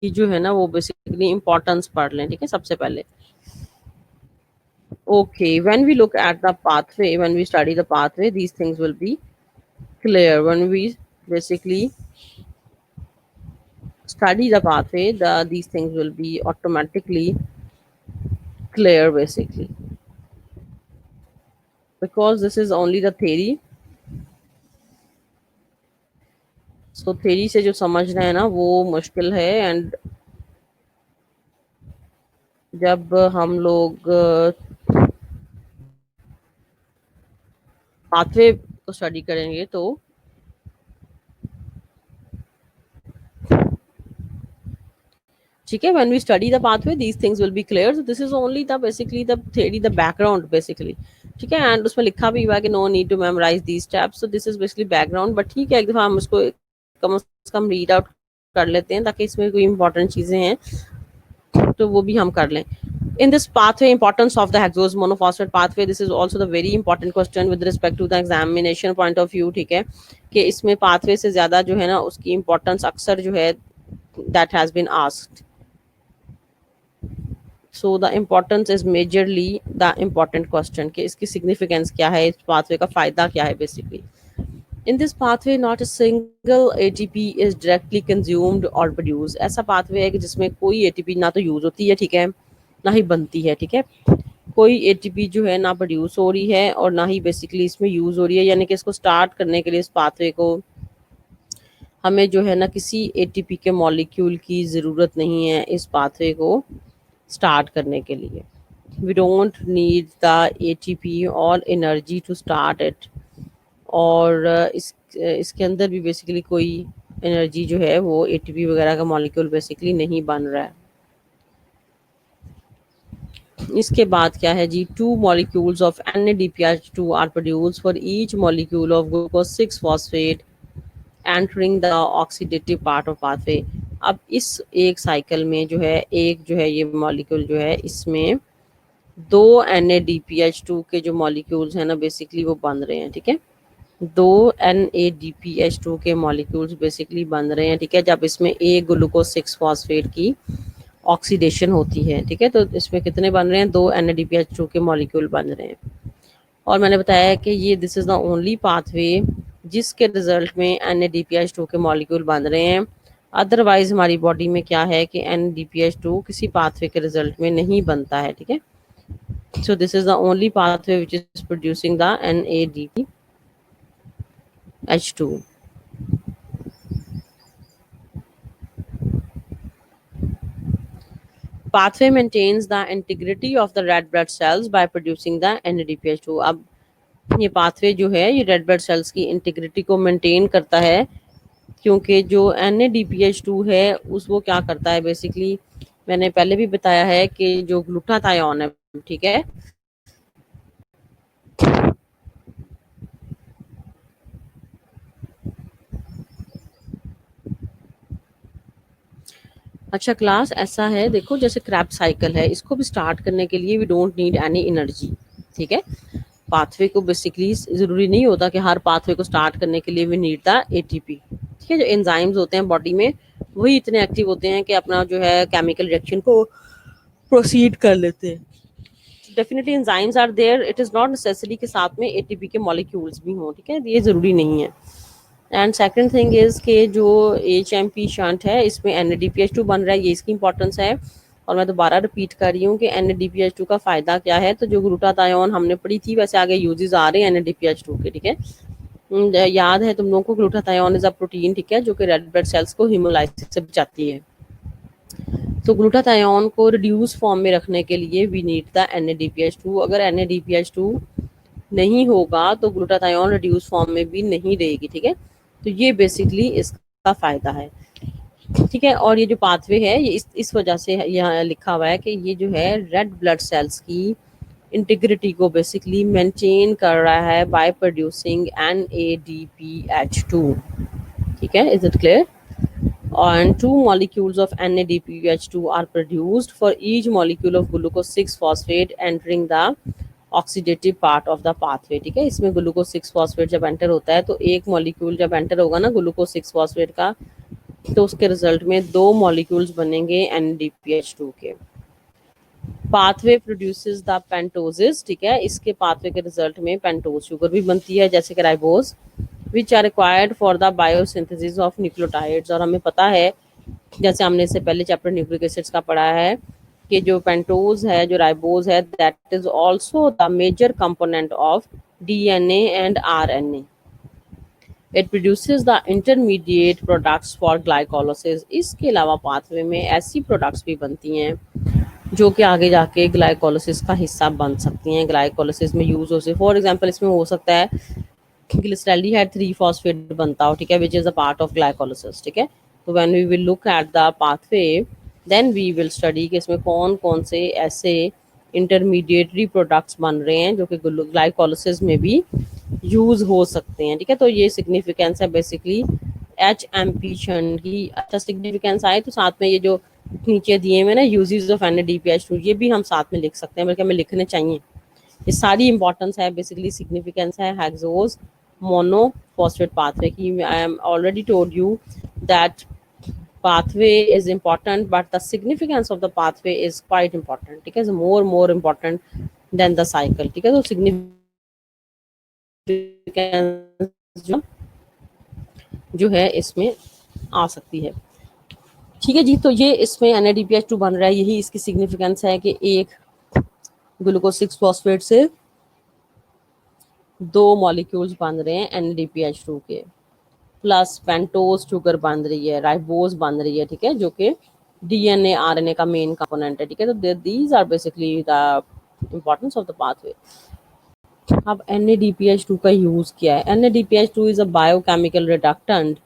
जो है ना वो बेसिकली इम्पोर्टेंस पढ़ लें, ठीक है, सबसे पहले। Okay, when we look at the pathway, when we study the pathway, these things will be clear. When we basically study the pathway, these things will be automatically clear basically, because this is only the theory. So theory से जो समझ रहे हैं ना वो मुश्किल है, and जब हम लोग पाथवे को स्टडी करेंगे तो ठीक है, when we study the pathway these things will be clear. So this is only the basically the theory, the background basically, ठीक है। एंड उसमें लिखा भी हुआ है कि no need to memorize these steps, so this is basically background, but ठीक है एक दफा हम उसको कम से कम रीड आउट कर लेते हैं ताकि इसमें कोई इंपॉर्टेंट चीजें हैं तो वो भी हम कर लें। In this pathway, importance of the hexose monophosphate pathway, this is also the very important question with respect to the examination point of view, ठीक है, कि इसमें pathway से ज्यादा जो है ना उसकी importance अक्सर जो है that has been asked. So the importance is majorly the important question कि इसकी significance क्या है, इस pathway का फायदा क्या है basically. In this pathway, not a single ATP is directly consumed or produced. ऐसा pathway है कि जिसमें कोई ATP ना तो यूज होती है, ठीक है, ना ही बनती है, ठीक है, कोई ATP जो है ना प्रोड्यूस हो रही है और ना ही बेसिकली इसमें यूज हो रही है। यानी कि इसको स्टार्ट करने के लिए इस पाथवे को हमें जो है ना किसी ATP के मॉलिक्यूल की ज़रूरत नहीं है इस पाथवे को स्टार्ट करने के लिए। We don't need the ATP और एनर्जी टू स्टार्ट इट, और इसके अंदर भी बेसिकली कोई एनर्जी जो है वो ATP वगैरह का मॉलिक्यूल बेसिकली नहीं बन रहा है। इसके बाद क्या है जी, 2 molecules of NADPH2 are produce for each molecule of glucose 6 phosphate entering the oxidative part of pathway. अब इस एक साइकिल में जो है, एक जो है ये मॉलिक्यूल जो है, इसमें 2 NADPH2 के जो मॉलिक्यूल्स हैं ना बेसिकली वो बन रहे हैं, ठीक है। 2 NADPH2 के मॉलिक्यूल्स बेसिकली बन रहे हैं, ठीक है, जब इसमें एक ग्लूकोज 6 फॉस्फेट की ऑक्सीडेशन होती है, ठीक है। तो इसमें कितने बन रहे हैं, 2 NADPH2 के मॉलिक्यूल बन रहे हैं। और मैंने बताया है कि ये this is the only pathway जिसके रिजल्ट में NADPH2 के मॉलिक्यूल बन रहे हैं। अदरवाइज हमारी बॉडी में क्या है कि NADPH2 किसी पाथवे के रिजल्ट में नहीं बनता है, ठीक है। So this is the only pathway which is producing the NADPH2। Pathway maintains the integrity of the red blood cells by producing the NADPH2। अब ये पाथवे जो है ये रेड ब्लड सेल्स की इंटीग्रिटी को मेंटेन करता है, क्योंकि जो NADPH2 है उस वो क्या करता है बेसिकली, मैंने पहले भी बताया है कि जो ग्लूटाथायोन है, ठीक है, अच्छा क्लास ऐसा है, देखो जैसे क्रैप साइकिल है, इसको भी स्टार्ट करने के लिए we don't need any energy, ठीक है। पाथवे को बेसिकली ज़रूरी नहीं होता कि हर पाथवे को स्टार्ट करने के लिए वी नीड द ATP, ठीक है। जो एंजाइम्स होते हैं बॉडी में वही इतने एक्टिव होते हैं कि अपना जो है केमिकल रिएक्शन को प्रोसीड कर लेते हैं। Definitely enzymes are there, it is not necessary के साथ में ATP के मॉलिक्यूल्स भी हों, ठीक है, ये ज़रूरी नहीं है। एंड सेकंड थिंग इज़ के जो HMP शंट है इसमें NADPH2 बन रहा है, ये इसकी इंपॉर्टेंस है। और मैं दोबारा रिपीट कर रही हूँ कि NADPH2 का फ़ायदा क्या है। तो जो ग्लूटाथायोन हमने पढ़ी थी वैसे आगे यूजेस आ रहे हैं NADPH2 के, ठीक है। याद है तुम लोगों को, ग्लूटाथायोन इज अ प्रोटीन, ठीक है, जो कि रेड ब्लड सेल्स को हीमोलाइसिस से बचाती है। तो ग्लूटाथायोन को रिड्यूस फॉर्म में रखने के लिए वी नीड द NADPH2। अगर NADPH2 नहीं होगा तो ग्लूटाथायोन रिड्यूस फॉर्म में भी नहीं रहेगी, ठीक है। तो ये बेसिकली इसका फ़ायदा है, ठीक है। और ये जो पाथवे है ये इस वजह से यहाँ लिखा हुआ है कि ये जो है रेड ब्लड सेल्स की इंटीग्रिटी को बेसिकली मेंटेन कर रहा है बाय प्रोड्यूसिंग NADPH2, ठीक है। Is it clear? And 2 molecules of NADPH2 are produced for each molecule of glucose 6 phosphate entering the oxidative part of the pathway, ठीक है। इसमें ग्लूकोज 6 फॉस्फेट जब एंटर होता है तो एक मॉलिक्यूल जब एंटर होगा ना ग्लूकोज 6 फॉस्फेट का, तो उसके रिजल्ट में 2 मॉलिक्यूल्स बनेंगे NADPH2 के। पाथवे प्रोड्यूसेस द पेंटोजेस, ठीक है, इसके पाथवे के रिजल्ट में पेंटोज शुगर भी बनती है जैसे कि ribose, which are required for the biosynthesis of nucleotides. और हमें पता है जैसे हमने इससे पहले चैप्टर न्यूक्लिक एसिड्स का पढ़ा है कि जो पेंटोज है, जो राइबोज है, that is also the major component of DNA and RNA। It produces the intermediate products for glycolysis. इसके अलावा पाथवे में ऐसी प्रोडक्ट्स भी बनती हैं जो कि आगे जाके ग्लाइकोलाइसिस का हिस्सा बन सकती हैं, ग्लाइकोलाइसिस में यूज हो सकती है। फॉर एग्जांपल इसमें हो सकता है ग्लिसरॉल्डिहाइड 3 फॉस्फेट बनता हो, ठीक है, which is a part of glycolysis, ठीक है। तो when we will look at the pathway then we will study कि इसमें कौन कौन से ऐसे इंटरमीडिएटरी प्रोडक्ट्स बन रहे हैं जो कि ग्लाइकोलाइसिस में भी यूज हो सकते हैं, ठीक है। तो ये सिग्निफिकेंस है बेसिकली HMP शंट की। अच्छा सिग्निफिकेंस आए तो साथ में ये जो नीचे दिए हुए ना यूजेस ऑफ NADPH2 ये भी हम साथ में लिख सकते हैं, बल्कि हमें लिखने चाहिए। ये सारी इंपॉर्टेंस है बेसिकली, सिग्निफिकेंस है हेक्सोज मोनोफॉस्फेट पाथवे की। I am already told you that pathway is important but the significance of the pathway is quite important, ठीक है, more important than the cycle, ठीक है। तो significance जो है इसमें आ सकती है, ठीक है जी। तो ये इसमें NADPH2 बन रहा है, यही इसकी सिग्निफिकेंस है कि एक ग्लूकोज 6 फॉस्फेट से 2 मॉलिक्यूल्स बन रहे हैं NADPH2 के, प्लस पेंटोज शुगर बन रही है, राइबोज बन रही है, ठीक है, जो कि DNA RNA का मेन कंपोनेंट है, ठीक है। तो these are basically the importance of the pathway. अब NADPH2 का यूज क्या है? NADPH2 is a biochemical reductant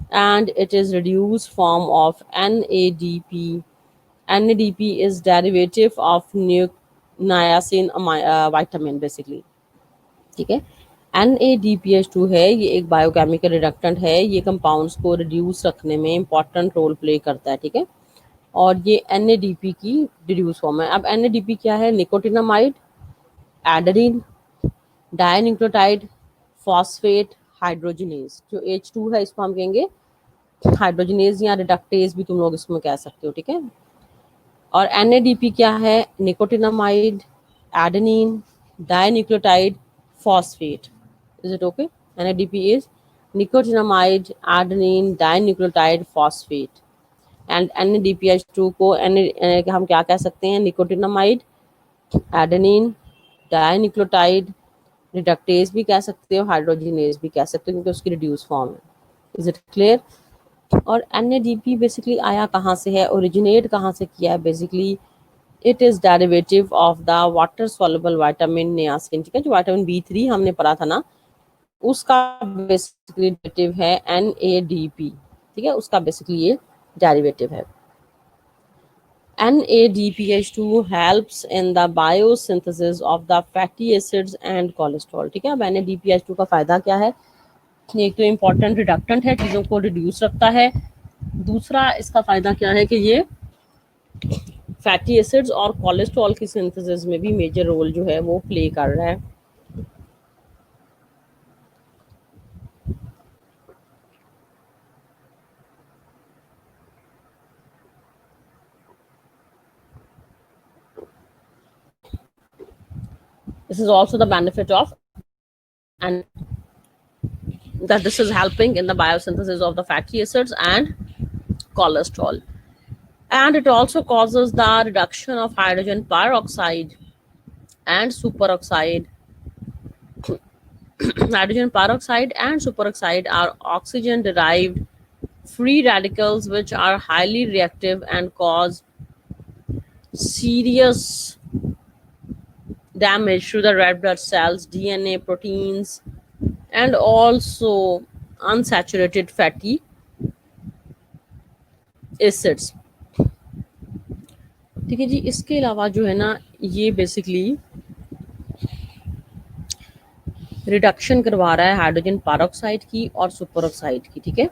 and it is reduced form of NADP. NADP is derivative of नायासिन vitamin basically, ठीक है। NADPH2 है, ये एक बायोकेमिकल रिडक्टेंट है, ये कंपाउंड्स को रिड्यूस रखने में इंपॉर्टेंट रोल प्ले करता है, ठीक है। और ये NADP की रिड्यूस फॉर्म है। अब NADP क्या है? Nicotinamide, adenine, dinucleotide, phosphate, hydrogenase. जो H2 है इसको हम कहेंगे हाइड्रोजनेज या रिडक्टेज भी तुम लोग इसमें कह सकते हो, ठीक है। और NADP क्या है? Nicotinamide, adenine, dinucleotide, phosphate. Is it okay? NADP is nicotinamide, adenine, dinucleotide, phosphate. And NADPH2 को हम क्या कह सकते हैं? निकोटिनामाइड, एडेनिन, डाइन्यूक्लियोटाइड, रिडक्टेज भी कह सकते हो, हाइड्रोजनेज भी कह सकते हो, क्योंकि उसकी रिड्यूस फॉर्म है। Is it clear? और NADP बेसिकली आया कहाँ से है, ओरिजिनेट कहाँ से किया है? Basically it is derivative of the water soluble vitamin niacin, ठीक है। जो विटामिन B3 हमने पढ़ा था ना, उसका बेसिकली डेरिवेटिव है NADP, ठीक है। उसका बेसिकली ये डेरिवेटिव है। NADPH2 helps in the biosynthesis of the fatty acids and cholesterol, ठीक है। अब NADPH2 का फायदा क्या है? एक तो इम्पोर्टेंट रिडक्टेंट है, चीज़ों को रिड्यूस रखता है। दूसरा इसका फायदा क्या है कि ये फैटी एसिड्स और कोलेस्ट्रॉल की सिंथेसिस में भी मेजर रोल जो है वो प्ले कर रहा है। This is also the benefit of, and that this is helping in the biosynthesis of the fatty acids and cholesterol. And it also causes the reduction of hydrogen peroxide and superoxide. Hydrogen peroxide and superoxide are oxygen derived free radicals which are highly reactive and cause serious damage to the red blood cells, DNA, proteins, and also unsaturated fatty acids, ठीक है जी। इसके अलावा जो है ना, ये basically reduction करवा रहा है हाइड्रोजन पेरोक्साइड की और सुपर ऑक्साइड की, ठीक है।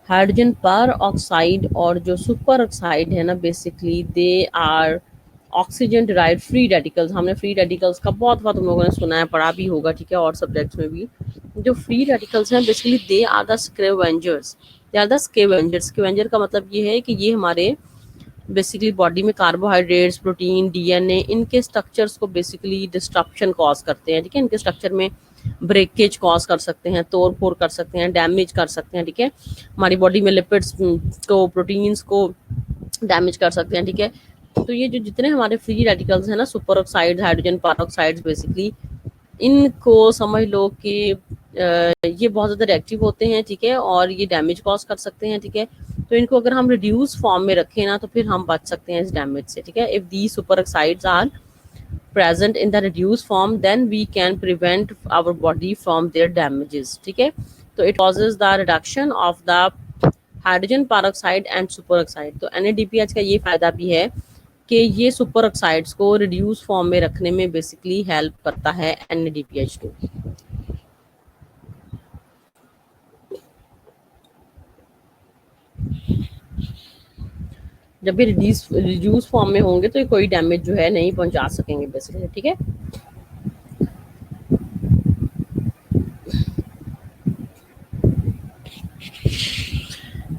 हाइड्रोजन पर ऑक्साइड और जो सुपर ऑक्साइड है ना, basically they are oxygen derived free radicals. हमने फ्री रेडिकल्स का बहुत तुम लोगों ने सुना है, पढ़ा भी होगा, ठीक है, और सब्जेक्ट्स में भी। जो फ्री रेडिकल्स हैं basically they are the scavengers, they are the scavengers. Scavenger का मतलब ये है कि ये हमारे बेसिकली बॉडी में कार्बोहाइड्रेट्स, प्रोटीन, DNA, इनके स्ट्रक्चर्स को बेसिकली डिस्ट्रप्शन कॉज करते हैं, ठीक है। इनके स्ट्रक्चर में ब्रेकेज कॉज कर सकते हैं, तोड़ फोड़ कर सकते हैं, डैमेज कर सकते हैं, ठीक है। हमारी बॉडी में लिपिड्स को, प्रोटीन्स को डैमेज कर सकते हैं, ठीक है। तो ये जो जितने हमारे फ्री रेडिकल्स हैं ना, सुपर ऑक्साइड, हाइड्रोजन पेरोक्साइड्स, बेसिकली इनको समझ लो कि ये बहुत ज़्यादा रिएक्टिव होते हैं, ठीक है, और ये डैमेज कॉज कर सकते हैं, ठीक है। तो इनको अगर हम रिड्यूस फॉर्म में रखें ना, तो फिर हम बच सकते हैं इस डैमेज से, ठीक है। If the superoxides are present in the reduced form, then we can prevent our body from their damages, ठीक है। तो it causes the reduction of the hydrogen peroxide and superoxide। तो NADPH का ये फायदा भी है कि ये सुपर ऑक्साइड्स को रिड्यूस फॉर्म में रखने में बेसिकली हेल्प करता है NADPH2। जब भी रिड्यूस फॉर्म में होंगे तो कोई डैमेज जो है नहीं पहुंचा सकेंगे बेसिकली, ठीक है।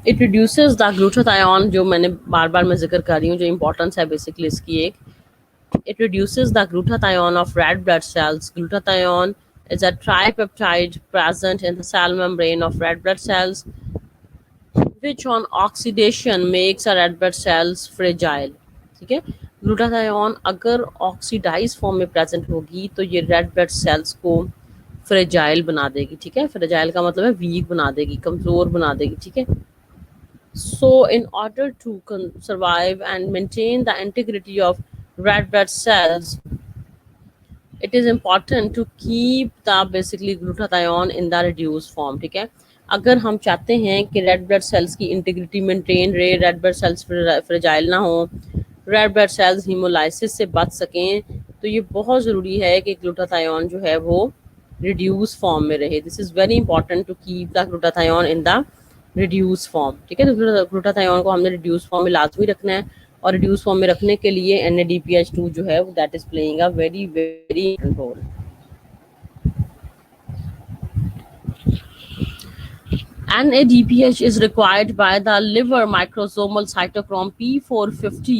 इट रिड्यूसेस द ग्लूटाथायोन, जो मैंने बार बार मैं जिक्र कर रही हूँ, जो इंपॉर्टेंस है बेसिकली इसकी एक, it reduces the glutathione of red blood cells. Glutathione is a tripeptide present in the cell membrane of red blood cells, which on oxidation makes a red blood cells fragile, ठीक है। Glutathione अगर oxidise form में present होगी तो ये red blood cells को fragile बना देगी, ठीक है। फ्रेजाइल का मतलब है वीक बना देगी, कमज़ोर बना देगी, ठीक है। So in order to survive and maintain the integrity of red blood cells, it is important to keep the basically glutathione in the reduced form, ठीक है। अगर हम चाहते हैं कि रेड ब्लड सेल्स की इंटीग्रिटी मेंटेन रहे, रेड ब्लड सेल्स फ्रेजाइल ना हो, रेड ब्लड सेल्स हीमोलाइसिस से बच सकें, तो ये बहुत ज़रूरी है कि ग्लूटाथायोन जो है वो रिड्यूस फॉर्म में रहे। This is very important to keep the glutathione in the reduce form, ठीक है। तो ग्लूटाथायोन को हमने रिड्यूस फॉर्म में लाजमी रखना है, और रिड्यूस फॉर्म में रखने के लिए NADPH2 जो है that is playing a very very role. NADPH is required by the liver microsomal cytochrome P450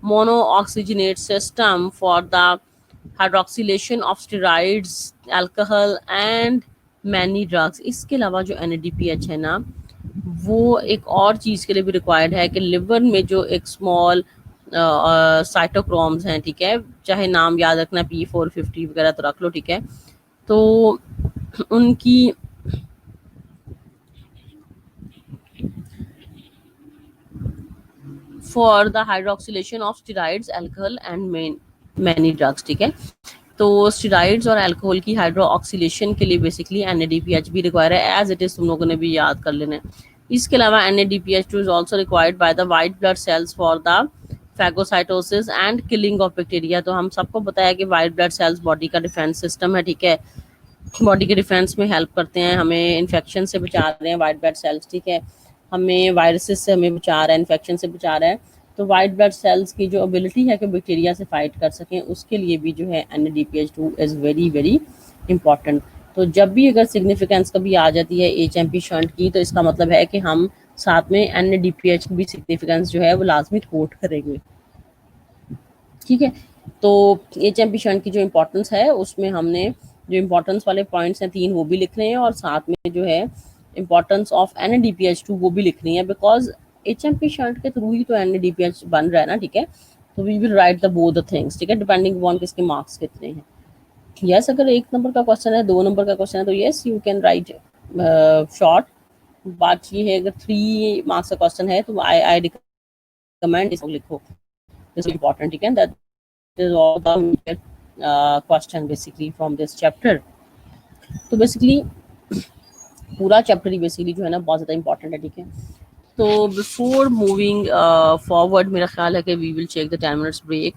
monooxygenate system for the hydroxylation of steroids, alcohol and many drugs. इसके अलावा जो NADPH है ना, वो एक और चीज़ के लिए भी रिक्वायर्ड है कि लिवर में जो एक स्मॉल साइटोक्रोम्स हैं, ठीक है, चाहे नाम याद रखना P450 वगैरह तो रख लो, ठीक है, तो उनकी for the hydroxylation of steroids, alcohol and many drugs, ठीक है। तो स्टेरॉइड्स और अल्कोहल की हाइड्रो ऑक्सीलेशन के लिए बेसिकली NADPH भी रिक्वायर है, एज इट इज तुम लोगों ने भी याद कर लेना है। इसके अलावा NADPH2 is also required by the white blood cells for the phagocytosis and killing of bacteria. तो हम सबको पता है कि वाइट ब्लड सेल्स बॉडी का डिफेंस सिस्टम है, ठीक है, बॉडी के डिफेंस में हेल्प करते हैं, हमें इन्फेक्शन से बचा रहे हैं वाइट ब्लड सेल्स, ठीक है, हमें वायरसेस से हमें बचा रहा है, इन्फेक्शन से बचा रहा है। तो वाइट ब्लड सेल्स की जो एबिलिटी है कि बैक्टीरिया से फाइट कर सकें, उसके लिए भी जो है NADPH2 is very very important. तो जब भी अगर सिग्निफिकेंस कभी आ जाती है HMP शंट की, तो इसका मतलब है कि हम साथ में NADPH की भी सिग्निफिकेंस जो है वो लाजमी कोट करेंगे, ठीक है। तो HMP शंट की जो इम्पोर्टेंस है उसमें हमने जो इम्पोर्टेंस वाले पॉइंट्स हैं 3 वो भी लिख रहे हैं, और साथ में जो है इम्पोर्टेंस ऑफ NADPH2 वो भी लिख रही है, बिकॉज HMP शंट के थ्रू ही तो NADPH बन रहा है ना, ठीक है। तो we will write the both the things, ठीक है, डिपेंडिंग ऑन किसके मार्क्स कितने हैं। यस, अगर 1 नंबर का क्वेश्चन है, 2 नंबर का क्वेश्चन है, तो yes you can write short. बात ये है अगर 3 मार्क्स का क्वेश्चन है तो आई रिकमेंड इसको लिखो, इज इम्पोर्टेंट, ठीक है। That is all the question basically from this chapter। तो बेसिकली पूरा चैप्टर ही बेसिकली जो है ना बहुत ज़्यादा इंपॉर्टेंट है, ठीक है। तो बिफोर मूविंग फॉरवर्ड मेरा ख्याल है कि we will check the 10 minutes break.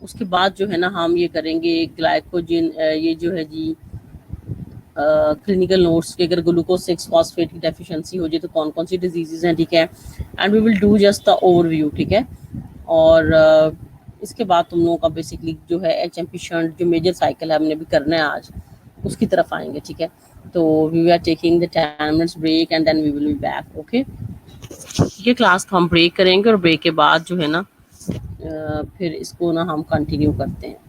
उसके बाद जो है ना हम ये करेंगे ग्लाइकोजिन, ये जो है जी क्लिनिकल नोट्स के, अगर ग्लूकोज 6 फॉस्फेट की डेफिशिएंसी हो जाए तो कौन कौन सी डिजीजेज हैं, ठीक है, and we will do just the overview, ठीक है। और इसके बाद तुम लोगों का बेसिकली जो है HMP शंट जो मेजर साइकिल है हमने भी करना है आज, उसकी तरफ आएंगे, ठीक है। तो we are taking the 10 minutes break and then we will be back, okay. ठीक है, क्लास को हम ब्रेक करेंगे, और ब्रेक के बाद जो है ना फिर इसको ना हम कंटिन्यू करते हैं।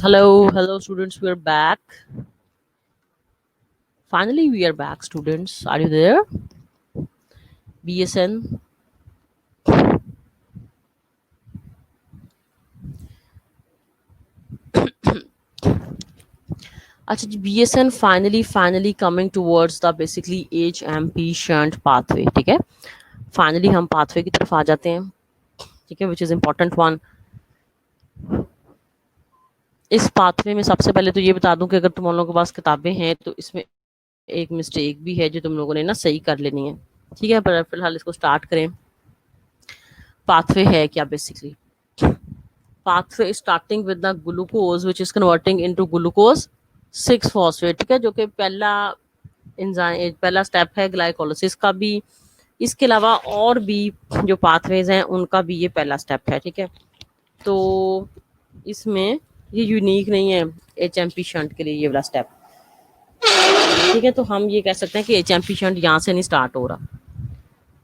Hello, students. We are back. Finally, we are back, students. Are you there? BSN. अच्छा जी, BSN finally coming towards the basically HMP shunt pathway. ठीक है, फाइनली हम पाथवे की तरफ आ जाते हैं. ठीक है, विच इज इम्पोर्टेंट वन. इस पाथवे में सबसे पहले तो ये बता दूं कि अगर तुम लोगों के पास किताबें हैं तो इसमें एक मिस्टेक भी है जो तुम लोगों ने ना सही कर लेनी है. ठीक है, पर फिलहाल इसको स्टार्ट करें. पाथवे है क्या basically? Pathway starting with the glucose which is converting into glucose 6 phosphate. ठीक है, जो कि पहला स्टेप है ग्लाइकोलिसिस का भी. इसके अलावा और भी जो पाथवेज हैं उनका भी ये पहला स्टेप है. ठीक है, तो इसमें ये यूनिक नहीं है HMP शंट के लिए ये वाला स्टेप. ठीक है, तो हम ये कह सकते हैं कि HMP शंट यहाँ से नहीं स्टार्ट हो रहा.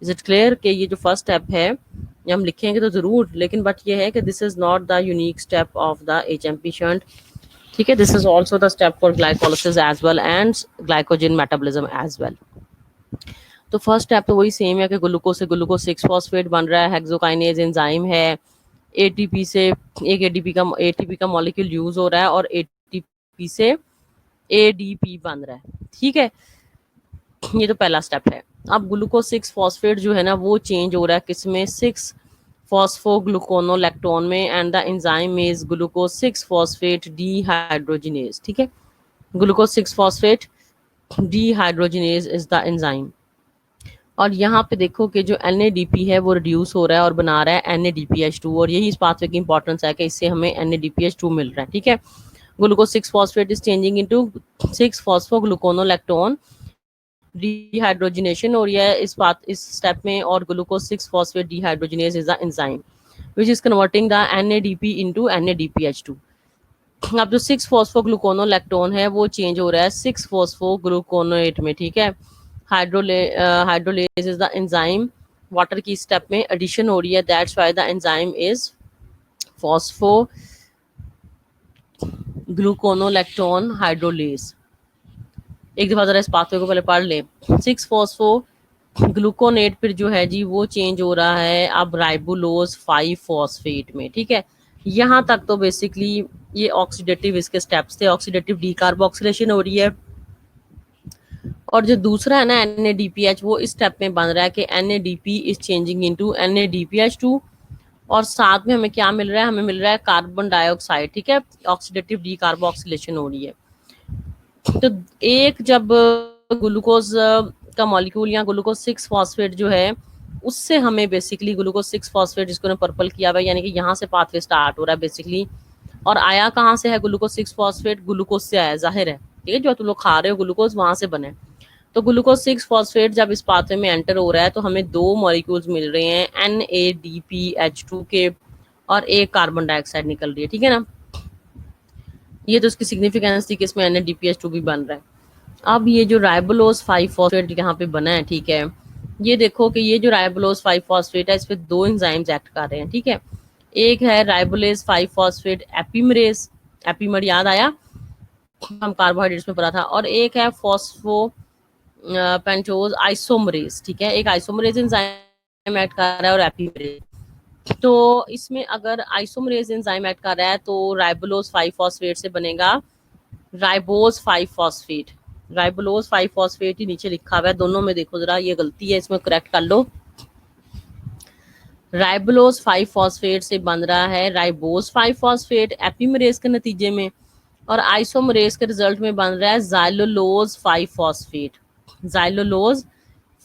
इज इट क्लियर कि ये जो फर्स्ट स्टेप है ये हम लिखेंगे तो जरूर, लेकिन बट ये है कि this is not the unique step of the HMP shunt. ठीक है, this is also the step for glycolysis as well and glycogen metabolism as well. तो फर्स्ट स्टेप तो वही सेम है कि ग्लूकोज से ग्लूकोज 6 फॉस्फेट बन रहा है. हेक्सोकाइनेज एंजाइम है. एटीपी से एक एटीपी का मॉलिक्यूल यूज हो रहा है और एटीपी से ADP बन रहा है. ठीक है, ये तो पहला स्टेप है. अब ग्लूकोज 6 फॉस्फेट जो है ना वो चेंज हो रहा है किसमें? 6 फॉस्फोग्लूकोनोलैक्टोन में. And the enzyme is glucose 6 phosphate dehydrogenase. ठीक है, glucose 6 phosphate dehydrogenase is the enzyme. और यहाँ पे देखो कि जो NADP है वो रिड्यूस हो रहा है और बना रहा है NADPH2. और यही इस पाथवे की इंपॉर्टेंस है कि इससे हमें NADPH2 मिल रहा है. ठीक है, glucose 6 phosphate is changing into 6 phosphogluconolactone dehydrogenation. और यह इस स्टेप में और glucose 6 phosphate dehydrogenase is the enzyme which is converting the NADP into NADPH2. अब जो 6 फॉस्फोग्लूकोनोलैक्टोन है वो चेंज हो रहा है 6 फॉस्फोग्लूकोनोएट में. ठीक है, hydrolase is the enzyme. Water की स्टेप में एडिशन हो रही है, that's why the enzyme is phospho gluconolactone hydrolase. एक दफा जरा इस पाथवे को पहले पढ़ ले. 6 फॉस्फो ग्लूकोनेट फिर जो है जी वो चेंज हो रहा है अब राइबोलोज 5 फॉस्फेट में. ठीक है, यहाँ तक तो बेसिकली ये ऑक्सीडेटिव इसके स्टेप्स थे. ऑक्सीडेटिव डीकार्बोक्सिलेशन हो रही है. और जो दूसरा है ना NADPH वो इस स्टेप में बन रहा है कि NADP is changing into NADPH2. और साथ में हमें क्या मिल रहा है? हमें मिल रहा है कार्बन डाइऑक्साइड. ठीक है, ऑक्सीडेटिव डीकार्बोक्सिलेशन हो रही है. तो एक जब ग्लूकोज का मॉलिक्यूल या ग्लूकोज 6 फॉस्फेट जो है उससे हमें बेसिकली ग्लूकोज 6 फॉस्फेट जिसको पर्पल किया हुआ है यानी कि यहाँ से पाथवे स्टार्ट हो रहा है बेसिकली. और आया कहाँ से है? ग्लूकोज 6 फॉस्फेट ग्लूकोज से आया, जाहिर है. ठीक है, जो तुम लोग खा रहे हो ग्लूकोज वहां से बने. तो ग्लूकोज 6 फॉस्फेट जब इस पाथवे में एंटर हो रहा है तो हमें 2 मॉलिक्यूल्स मिल रहे हैं NADPH2 के और एक कार्बन डाइऑक्साइड निकल रही है. ठीक है ना, ये तो उसकी सिग्निफिकेंस थी कि इसमें NADPH2 भी बन रहा है. अब ये जो राइबोलोज 5 फॉस्फेट यहाँ पे बना है, ठीक है, ये देखो कि ये जो राइबोलोज 5 फॉस्फेट है इस पे 2 एंजाइम्स एक्ट कर रहे हैं. ठीक है, एक है राइबोलेज 5 फॉस्फेट एपिमरेज. एपिमर याद आया, हम कार्बोहाइड्रेट्स में पढ़ा था. और एक है फॉस्फो पेंटोज आइसोमरेज. ठीक है, एक आइसोमरेज एंजाइम एक्ट कर रहा है और एपिमरेज. तो इसमें अगर आइसोमरेज एंजाइम एक्ट कर रहा है तो राइबोलोज 5 फॉस्फेट से बनेगा राइबोज 5 फॉस्फेट. राइबोलोज 5 फॉस्फेट ही नीचे लिखा हुआ है, दोनों में देखो जरा, ये गलती है, इसमें करेक्ट कर लो. राइबोलोज 5 फॉस्फेट से बन रहा है राइबोज 5 फॉस्फेट एपिमरेज के नतीजे में. और आइसोमरेज के रिजल्ट में बन रहा है जाइलोलोज 5 फॉस्फेट. जाइलोलोज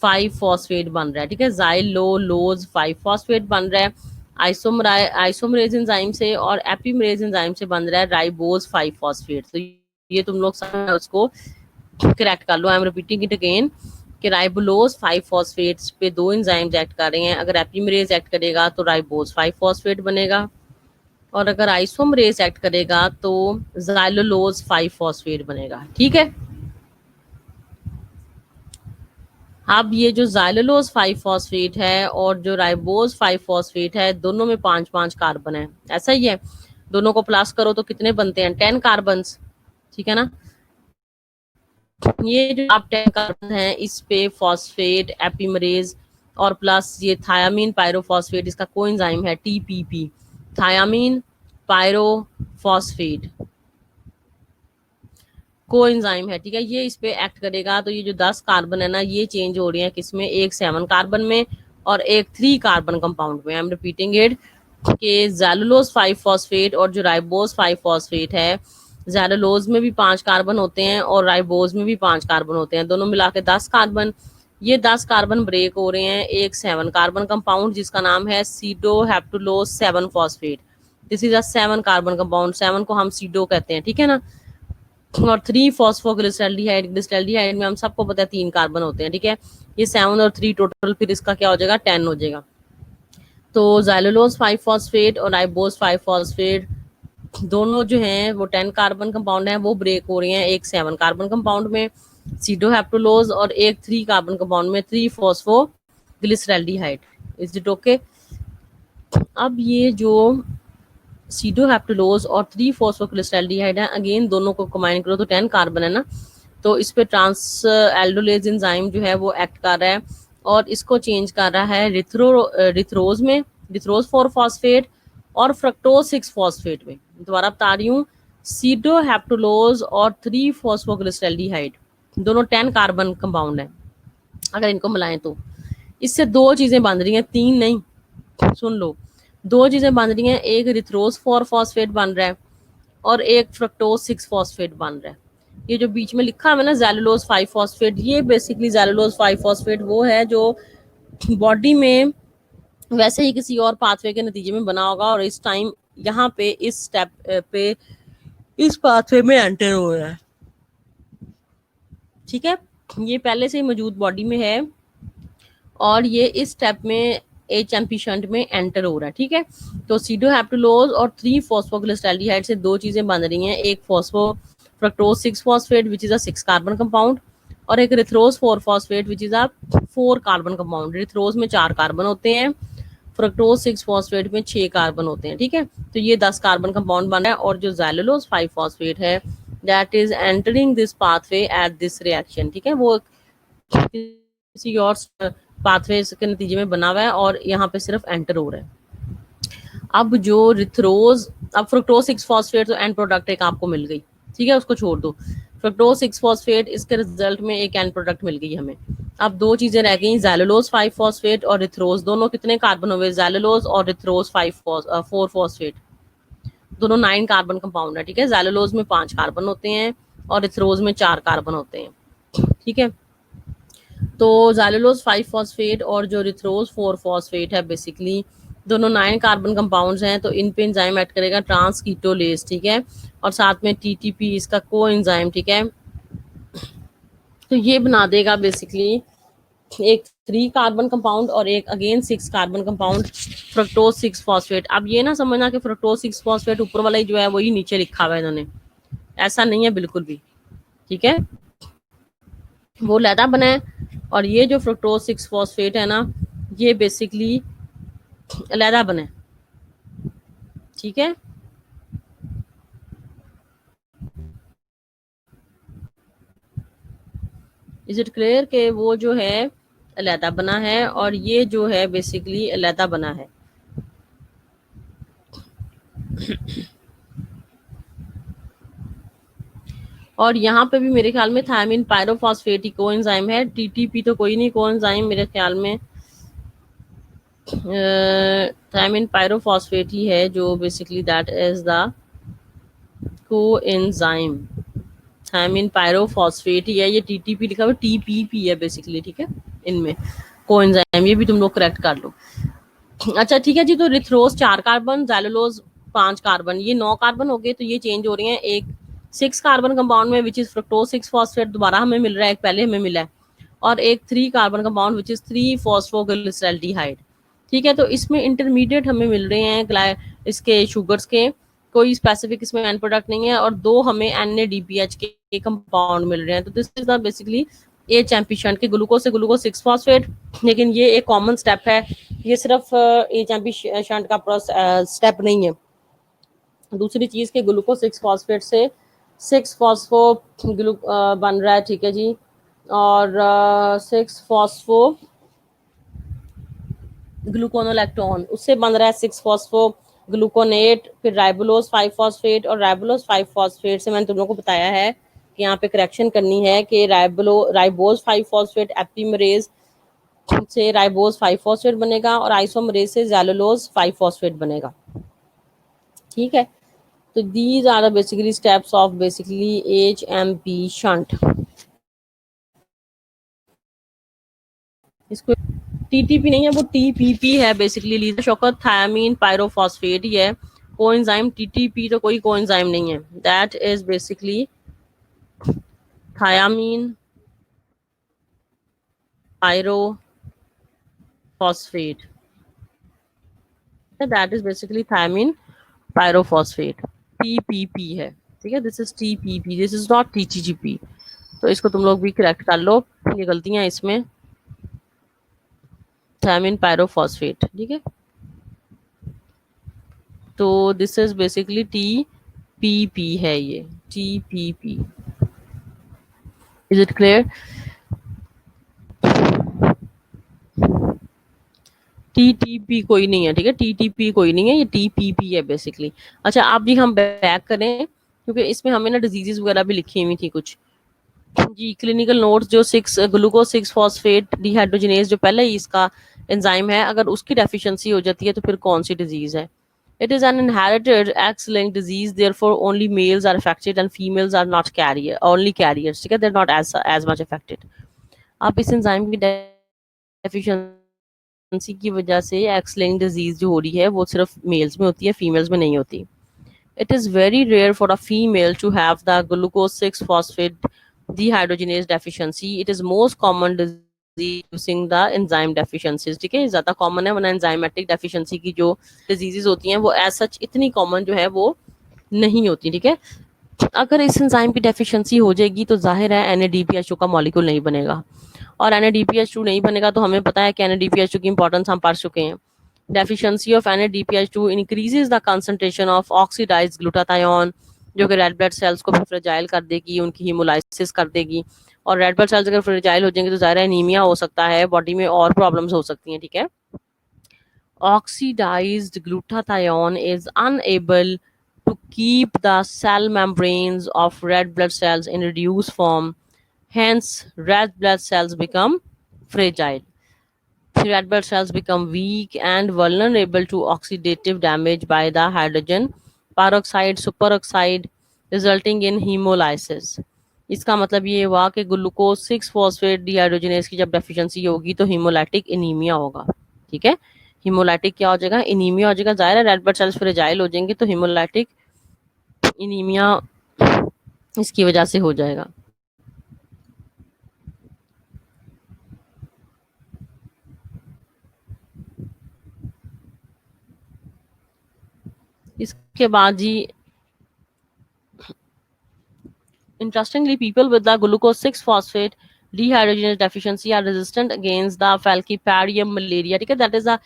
5 फॉस्फेट बन रहा है. ठीक है, जाइलोलोज 5 फॉस्फेट बन रहा है आइसोमरेज एंजाइम से. और एपिमरेज एंजाइम से बन रहा है राइबोज 5 फॉस्फेट. तो ये तुम लोग उसको करेक्ट कर लो. I am repeating it again कि राइबोलोज 5 फॉस्फेट्स पे 2 एंजाइम्स एक्ट कर रहे हैं. अगर एपिमरेज एक्ट करेगा तो राइबोज 5 फॉस्फेट बनेगा और अगर आइसोमरेज एक्ट करेगा तो जाइलोलोज 5 फॉस्फेट बनेगा. ठीक है, अब ये जो जाइलोलोज 5 फॉस्फेट है और जो राइबोज 5 फॉस्फेट है दोनों में 5-5 कार्बन है, ऐसा ही है. दोनों को प्लस करो तो कितने बनते हैं, 10 कार्बन, ठीक है ना। ये जो आप 10 कार्बन है इस पे फॉस्फेट एपिमरेज और प्लस ये थायामीन पायरोफॉस्फेट, इसका कोएंजाइम है टीपीपी, थायामीन पायरोफॉस्फेट कोएंजाइम है, ठीक है। ये इस पे एक्ट करेगा तो ये जो 10 कार्बन है ना ये चेंज हो रही है किसमें, एक 7 कार्बन में और एक 3 कार्बन कंपाउंड में। आई एम रिपीटिंग इट कि ज़ैलुलोज 5 फॉस्फेट और जो राइबोज 5 फॉस्फेट है, ज़ैलुलोज में भी 5 कार्बन होते हैं और राइबोज में भी 5 कार्बन होते हैं, दोनों मिला के 10 कार्बन। ये 10 कार्बन ब्रेक हो रहे हैं एक 7 कार्बन कंपाउंड जिसका नाम है सीडोहेप्टुलोज 7 phosphate. This is a 7 carbon compound, 7 को हम सीडो कहते हैं, ठीक है ना। और 3 फॉस्फोग्लिसरल्डिहाइड, ग्लिसरल्डिहाइड में हम सबको पता है 3 कार्बन होते हैं, ठीक है। ये 7 और 3 टोटल फिर इसका क्या हो जाएगा, 10 हो जाएगा। तो ज़ैलुलोज 5 फॉस्फेट और राइबोज 5 फॉस्फेट दोनों जो हैं वो 10 कार्बन कंपाउंड हैं, वो ब्रेक हो रही हैं एक 7 कार्बन कंपाउंड में सीडोहेप्टुलोज और एक 3 कार्बन कंपाउंड में 3 फॉस्फोग्लिसरल्डिहाइड। Is it okay. अब ये जो सीडोहेप्टुलोज और 3 फॉस्फोग्लिसरल्डिहाइड है, अगेन दोनों को कंबाइन करो तो 10 कार्बन है ना, तो इस पे ट्रांस एल्डोलेज एंजाइम जो है वो एक्ट कर रहा है और इसको चेंज कर रहा है रिथ्रोज में, रिथ्रोज 4 फॉस्फेट और फ्रक्टोज 6 फॉस्फेट में। दोबारा बता रही हूँ, सीडोहेप्टुलोज और 3 फॉस्फोग्लिसरल्डिहाइड दोनों 10 कार्बन कंपाउंड है। अगर इनको मिलाएं तो इससे 2 चीजें बन रही हैं, 3 नहीं, सुन लो, 2 चीजें बन रही हैं, एक रिथ्रोज 4 फॉस्फेट बन रहा है और एक फ्रक्टोज 6 फॉस्फेट बन रहा है। ये जो बीच में लिखा है ना ज़ैलुलोज 5 फॉस्फेट, ये बेसिकली ज़ैलुलोज 5 फॉस्फेट वो है जो बॉडी में वैसे ही किसी और पाथवे के नतीजे में बना होगा और इस टाइम यहाँ पे इस स्टेप पे इस पाथवे में एंटर हो रहा है, ठीक है। ये पहले से ही मौजूद बॉडी में है और ये इस स्टेप में HMP शंट में एंटर हो रहा है, ठीक है। तो सीडोहेप्टुलोज और 3 फॉस्फोग्लिसरल्डिहाइड से 2 चीजें बन रही हैं, एक phospho fructose 6 phosphate which is a 6 carbon compound और एक erythrose 4 phosphate which is a 4 carbon compound. Erythrose में 4 कार्बन होते हैं, फ्रक्टोज 6 फॉस्फेट में 6 कार्बन होते हैं, ठीक है। तो ये 10 कार्बन कंपाउंड बन रहा है और जो ज़ैलुलोज 5 फॉस्फेट है that is entering this pathway at this reaction, ठीक है। वो किसी और पाथवे के नतीजे में बना हुआ है और यहाँ पे सिर्फ एंटर हो रहा है। अब जो रिथ्रोज, अब फ्रक्टोज 6 फॉस्फेट तो एंड प्रोडक्ट एक आपको मिल गई, ठीक है, उसको छोड़ दो। फ्रक्टोज 6 फॉस्फेट इसके रिजल्ट में एक एंड प्रोडक्ट मिल गई हमें। अब 2 चीजें रह गई, ज़ैलुलोज 5 फॉस्फेट और रिथ्रोज, दोनों कितने कार्बन हुए, ज़ैलुलोज और रिथ्रोज 4 फॉस्फेट दोनों 9 कार्बन कंपाउंड है, ठीक है। ज़ैलुलोज में 5 कार्बन होते हैं और रिथ्रोज में 4 कार्बन होते हैं, ठीक है। तो ज़ैलुलोज 5 फॉस्फेट और जो रिथ्रोज 4 फॉस्फेट है बेसिकली दोनों 9 कार्बन कंपाउंड्स हैं, तो इन पे एंजाइम ऐड करेगा ट्रांसकीटोलेज, ठीक है, और साथ में टीटीपी इसका को एंजाइम, ठीक है। तो ये बना देगा बेसिकली एक 3 कार्बन कंपाउंड और एक again 6 carbon compound fructose 6 phosphate. अब ये ना समझना कि फ्रक्टोज 6 फॉस्फेट ऊपर वाला ही जो है वही नीचे लिखा हुआ है इन्होंने, ऐसा नहीं है बिल्कुल भी, ठीक है। वो लैदा बना है और ये जो फ्रक्टोज 6 फॉस्फेट है ना ये बेसिकली अलहदा बने, ठीक है। इज इट क्लियर कि वो जो है अलहदा बना है और ये जो है बेसिकली अलहदा बना है। और यहाँ पे भी मेरे ख्याल में थायमिन पायरोफॉस्फेट ही कोएंजाइम है, टीटीपी तो कोई नहीं कोएंजाइम मेरे ख्याल में, थायमिन पायरोफॉस्फेट ही है जो basically that is the coenzyme. Thiamine pyrophosphate ही है, ये टीटीपी लिखा हुआ टीपीपी है बेसिकली, ठीक है। इनमें कोएंजाइम ये भी तुम लोग करेक्ट कर लो। अच्छा ठीक है जी, तो रिथ्रोज 4 कार्बन, ज़ैलुलोज 5 कार्बन, ये 9 कार्बन हो गए, तो ये चेंज हो रही हैं एक 6 कार्बन कंपाउंड में विच इज फ्रक्टोज 6 फॉस्फेट दोबारा हमें मिल रहा है, एक पहले हमें मिला है, और एक 3 carbon compound which is 3 phosphoglyceraldehyde, ठीक है। तो इसमें इंटरमीडिएट हमें मिल रहे हैं इसके शुगर्स के, कोई स्पेसिफिक इसमें एंड प्रोडक्ट नहीं है, और 2 हमें NADPH के कंपाउंड मिल रहे हैं। तो this is the basically HMP shunt के ग्लूकोज से ग्लूकोज 6 फॉस्फेट, लेकिन ये एक कॉमन स्टेप है, ये सिर्फ HMP शंट का स्टेप नहीं है, दूसरी चीज़ के ग्लूको सिक्स फॉस्फेट से सिक्स फॉस्फो बन रहा है, ठीक है जी, और सिक्स फॉस्फो ग्लूकोनोलैक्टोन, उससे बन रहा है सिक्स फॉस्फो ग्लूकोनेट, फिर राइबोलोज फाइव फॉस्फेट, और राइबोलोज फाइव फॉस्फेट से मैंने तुम लोगों को बताया है कि यहाँ पे करेक्शन करनी है कि राइबोज फाइव फॉस्फेट एपिमरेज से राइबोज फाइव फॉस्फेट बनेगा, और आइसोमरेज से ज़ैलुलोज फाइव फॉस्फेट बनेगा, ठीक है। तो these are the basically steps of basically HMP shunt. इसको TTP नहीं है, वो TPP है बेसिकली, लीजा शौकत थायामीन पायरोफॉस्फेट ही है। कोएंजाइम TTP तो कोई कोएंजाइम नहीं है, that is basically thiamine pyrophosphate, that is basically thiamine pyrophosphate, TPP है, ठीक है। This is TPP, this is not TTGP। तो इसको तुम लोग भी करेक्ट कर लो, ये गलतियां इसमें, थायमिन पायरोफॉस्फेट, ठीक है। तो दिस इज बेसिकली TPP है, ये TPP। Is it clear? TTP कोई नहीं है, ठीक है, TTP कोई नहीं है, ये TPP है बेसिकली। अच्छा आप जी हम बैक करें, क्योंकि इसमें हमें ना डिजीजेस वगैरह भी लिखी हुई थी कुछ जी। क्लिनिकल नोट्स, जो six glucose six phosphate dehydrogenase जो पहले ही इसका एंजाइम है, अगर उसकी डेफिशिएंसी हो जाती है तो फिर कौन सी डिजीज है? It is an inherited X-linked disease, therefore only males are affected and females are not only carriers, ठीक है, they're not as much affected। अब इस एंजाइम की डेफिशिएंसी की वजह से एक्स लिंक्ड डिजीज जो हो रही है वो सिर्फ मेल्स में होती है, फीमेल्स में नहीं होती। It is very rare for a female to have the glucose 6 phosphate dehydrogenase deficiency. It is most common disease using the enzyme deficiencies, ठीक है, ज्यादा कॉमन है, वरना एंजाइमेटिक डेफिशिएंसी की जो डिजीजेस होती हैं वो एज सच इतनी कॉमन जो है वो नहीं होती, ठीक है। अगर इस एंजाइम की डेफिशिएंसी हो जाएगी तो जाहिर है NADPH2 का मॉलिक्यूल नहीं बनेगा, और NADPH2 नहीं बनेगा तो हमें पता है कि NADPH2 की इंपॉर्टेंस हम पढ़ चुके हैं। Deficiency of NADPH2 increases the concentration of oxidized glutathione, जो कि रेड ब्लड सेल्स को भी फ्रेजाइल कर देगी, उनकी हीमोलाइसिस कर देगी, और रेड ब्लड सेल्स अगर फ्रेजाइल हो जाएंगे तो ज़ाहिर है एनीमिया हो सकता है, बॉडी में और प्रॉब्लम्स हो सकती हैं, ठीक है। Oxidized glutathione is unable to keep the cell membranes of red blood cells in reduced form, hence red blood cells become fragile. Red blood cells become weak and vulnerable to oxidative damage by the hydrogen peroxide superoxide, resulting in hemolysis। इसका मतलब ये हुआ कि glucose six phosphate dehydrogenase की जब deficiency होगी तो haemolytic anaemia होगा, ठीक है। हीमोलाइटिक क्या हो जाएगा? एनीमिया हो जाएगा, जाहिर है रेड ब्लड सेल्स फ्रेजाइल हो जाएंगे तो हीमोलाइटिक एनीमिया इसकी वजह से हो जाएगा। इसके बाद जी interestingly, people with the glucose 6 phosphate dehydrogenase deficiency are resistant against the falciparum malaria, ठीक है, that is a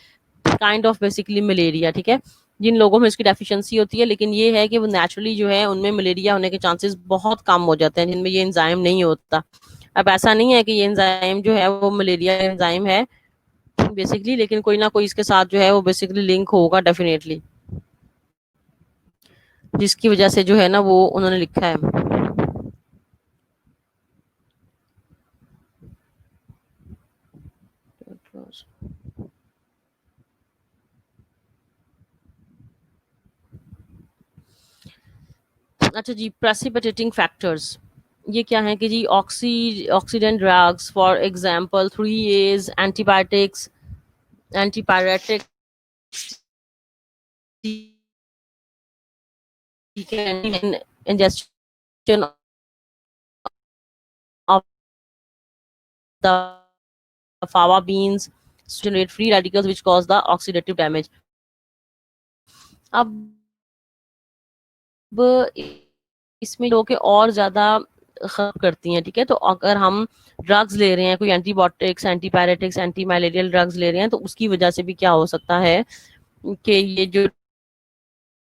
kind of basically malaria, ठीक है। जिन लोगों में इसकी डेफिशिएंसी होती है, लेकिन ये है कि वो नेचुरली जो है उनमें मलेरिया होने के चांसेस बहुत कम हो जाते हैं जिनमें ये एंजाइम नहीं होता। अब ऐसा नहीं है कि ये एंजाइम जो है वो मलेरिया एंजाइम है बेसिकली, लेकिन कोई ना कोई इसके साथ जो है वो बेसिकली लिंक होगा डेफिनेटली, जिसकी वजह से जो है ना वो उन्होंने लिखा है। अच्छा जी, प्रेसिपिटेटिंग फैक्टर्स ये क्या है कि जी oxidant drugs, for example 3As antibiotics, antipyretic, ingestion of the fava beans generate free radicals which cause the oxidative damage। अब इसमें लोग के और ज्यादा खराब करती हैं, ठीक है। तो अगर हम ड्रग्स ले रहे हैं, कोई एंटीबायोटिक्स, एंटीपायरेटिक्स, एंटी मैलेरियल ड्रग्स ले रहे हैं, तो उसकी वजह से भी क्या हो सकता है कि ये जो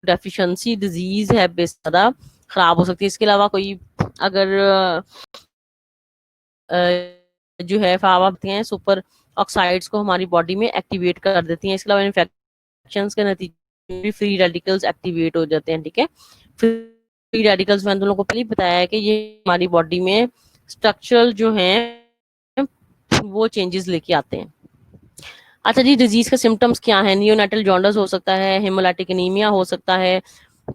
डेफिशिएंसी डिजीज है बेस ज़्यादा ख़राब हो सकती है। इसके अलावा कोई अगर जो है फावाते हैं सुपर ऑक्साइड्स को हमारी बॉडी में एक्टिवेट कर देती हैं। इसके अलावा इन्फेक्शंस के नतीजे में फ्री रेडिकल्स एक्टिवेट हो जाते हैं। ठीक है, फ्री रेडिकल्स मैंने तुम लोगों को पहले ही बताया है कि ये हमारी बॉडी में स्ट्रक्चरल जो हैं वो चेंजेस लेके आते हैं। अच्छा जी, डिजीज के सिम्टम्स क्या हैं? नियोनेटल जॉन्डिस हो सकता है, हेमोलाइटिक एनीमिया हो सकता है।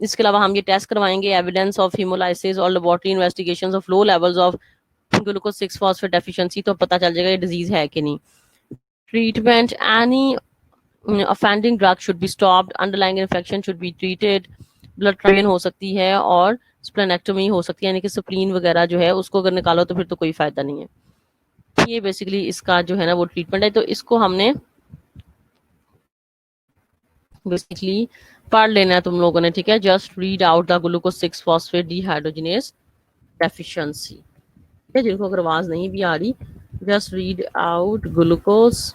इसके अलावा हम ये टेस्ट करवाएंगे एविडेंस ऑफ हीमोलाइसिस और laboratory investigations of low levels of glucose 6 phosphate deficiency, तो पता चल जाएगा ये डिजीज है कि नहीं। Treatment, any offending drug should be stopped, underlying infection should be treated, blood transfusion हो सकती है और स्प्लेनेक्टोमी हो सकती है, यानी कि स्प्लीन वगैरह जो है उसको अगर निकालो तो फिर तो कोई फायदा नहीं है। ये बेसिकली इसका जो है ना वो ट्रीटमेंट है। तो इसको हमने बेसिकली पढ़ लेना है तुम लोगों ने। ठीक है, just read out the glucose 6 phosphate dehydrogenase deficiency. ठीक है, जिनको अगर आवाज नहीं भी आ रही, just read out glucose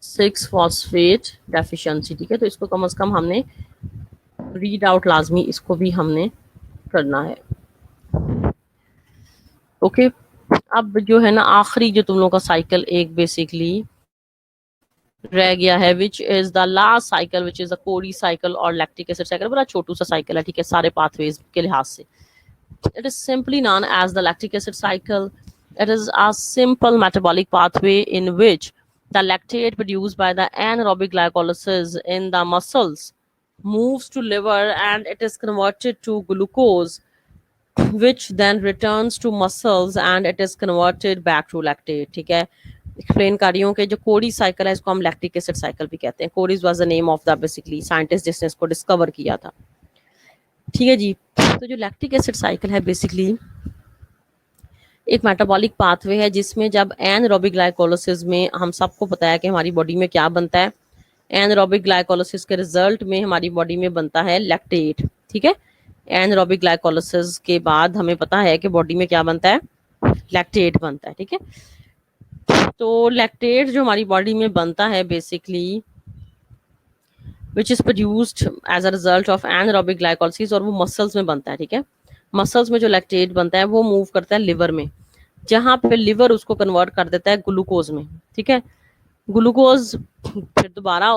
6 phosphate deficiency. ठीक है, तो इसको कम से कम हमने रीड आउट लाजमी इसको भी हमने करना है। ओके, अब जो है ना आखिरी जो तुम लोगों का साइकिल एक बेसिकली रह गया है, which is the last cycle, which is the Cori cycle और लैक्टिक एसिड साइकिल। बड़ा छोटू सा साइकिल है, ठीक है, सारे पाथवेज के लिहाज से। It is simply known as the lactic acid cycle. It is a simple metabolic pathway in which the lactate produced by the anaerobic glycolysis in the muscles moves to liver and it is converted to glucose, which then returns to muscles and it is converted back to lactate. ठीक है, explain कर रही हूँ कि जो कोरी cycle है इसको हम लैक्टिक एसिड साइकिल भी कहते हैं। Cori's was the name of the basically scientist जिसने इसको डिस्कवर किया था। ठीक है जी, तो जो लैक्टिक एसिड साइकिल है बेसिकली एक मेटाबॉलिक पाथवे है जिसमें जब एनारोबिक ग्लाइकोलाइसिस में, हम सबको पता है कि हमारी बॉडी में क्या बनता है, एनारोबिक ग्लाइकोलाइसिस के रिजल्ट में हमारी बॉडी में बनता है लैक्टेट। ठीक है, एनारोबिक ग्लाइकोलाइसिस के बाद हमें पता है कि बॉडी में क्या बनता है, लैक्टेट बनता है। ठीक है, तो लैक्टेट जो हमारी बॉडी में बनता है basically which is produced as a result of anaerobic glycolysis, और वो मसल्स में बनता है। ठीक है, मसल्स में जो लैक्टेट बनता है वो मूव करता है लिवर में, जहां पे लिवर उसको कन्वर्ट कर देता है ग्लूकोज में। ठीक है, ग्लूकोज फिर दोबारा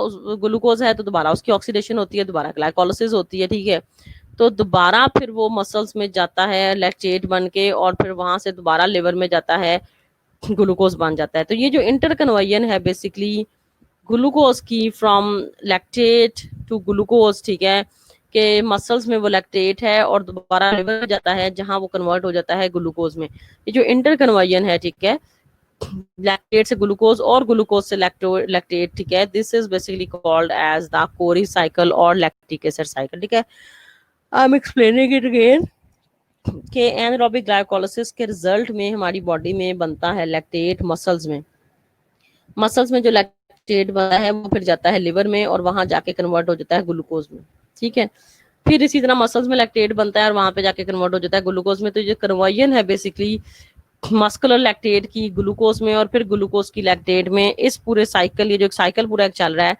ग्लूकोज है तो दोबारा उसकी ऑक्सीडेशन होती है, दोबारा ग्लाइकोलाइसिस होती है। ठीक है, तो दोबारा फिर वो मसल्स में जाता है लैक्टेट बन के, और फिर वहां से दोबारा लिवर में जाता है, ग्लूकोज बन जाता है। तो ये जो इंटरकन्वर्जन है बेसिकली ग्लूकोज की फ्रॉम लैक्टेट टू ग्लूकोज, ठीक है, के मसल्स में वो लैक्टेट है और दोबारा लिवर में जाता है जहां वो कन्वर्ट हो जाता है ग्लूकोज में। ये जो इंटरकन्वर्जन है, ठीक है, लैक्टेट से ग्लूकोज और ग्लूकोज से लैक्टेट, ठीक है, this is basically called as the Cori cycle और लैक्टिक एसिड साइकिल। ठीक है, I am explaining it again कि एनारोबिक ग्लाइकोलाइसिस के रिजल्ट में हमारी बॉडी में बनता है लैक्टेट मसल्स में। मसल्स में जो लैक्टेट बनता है वो फिर जाता है लिवर में और वहां जाके कन्वर्ट हो जाता है ग्लूकोज में। ठीक है, फिर इसी तरह मसल्स में लैक्टेट बनता है और वहां पे जाके कन्वर्ट हो जाता है ग्लूकोज में। तो ये कन्वर्जन है बेसिकली मस्कुलर लैक्टेट की ग्लूकोज में और फिर ग्लूकोज की लैक्टेट में। इस पूरे साइकिल, ये जो साइकिल पूरा एक चल रहा है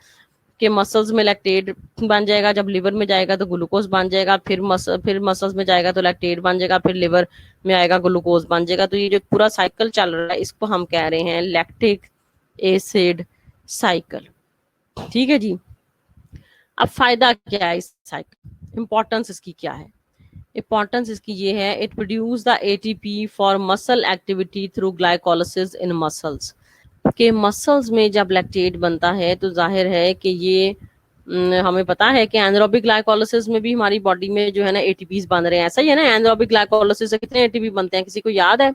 कि मसल्स में लैक्टेट बन जाएगा, जब लिवर में जाएगा तो ग्लूकोज बन जाएगा, फिर मसल्स में जाएगा तो लैक्टेट बन जाएगा, फिर लिवर में आएगा ग्लूकोज बन जाएगा। तो ये जो पूरा साइकिल चल रहा है इसको हम कह रहे हैं लैक्टिक एसिड साइकिल। ठीक है जी, अब फायदा क्या है इस साइकिल, इंपॉर्टेंस इसकी क्या है? इंपॉर्टेंस इसकी ये है, it produce the ATP for muscle activity through glycolysis in muscles. के मसल्स में जब लैक्टेट बनता है तो जाहिर है कि ये हमें पता है कि एनारोबिक ग्लाइकोलाइसिस में भी हमारी बॉडी में जो है ना एटीपीज बन रहे हैं। ऐसा ही है ना, एनारोबिक ग्लाइकोलाइसिस से कितने एटीपी बनते हैं, किसी को याद है?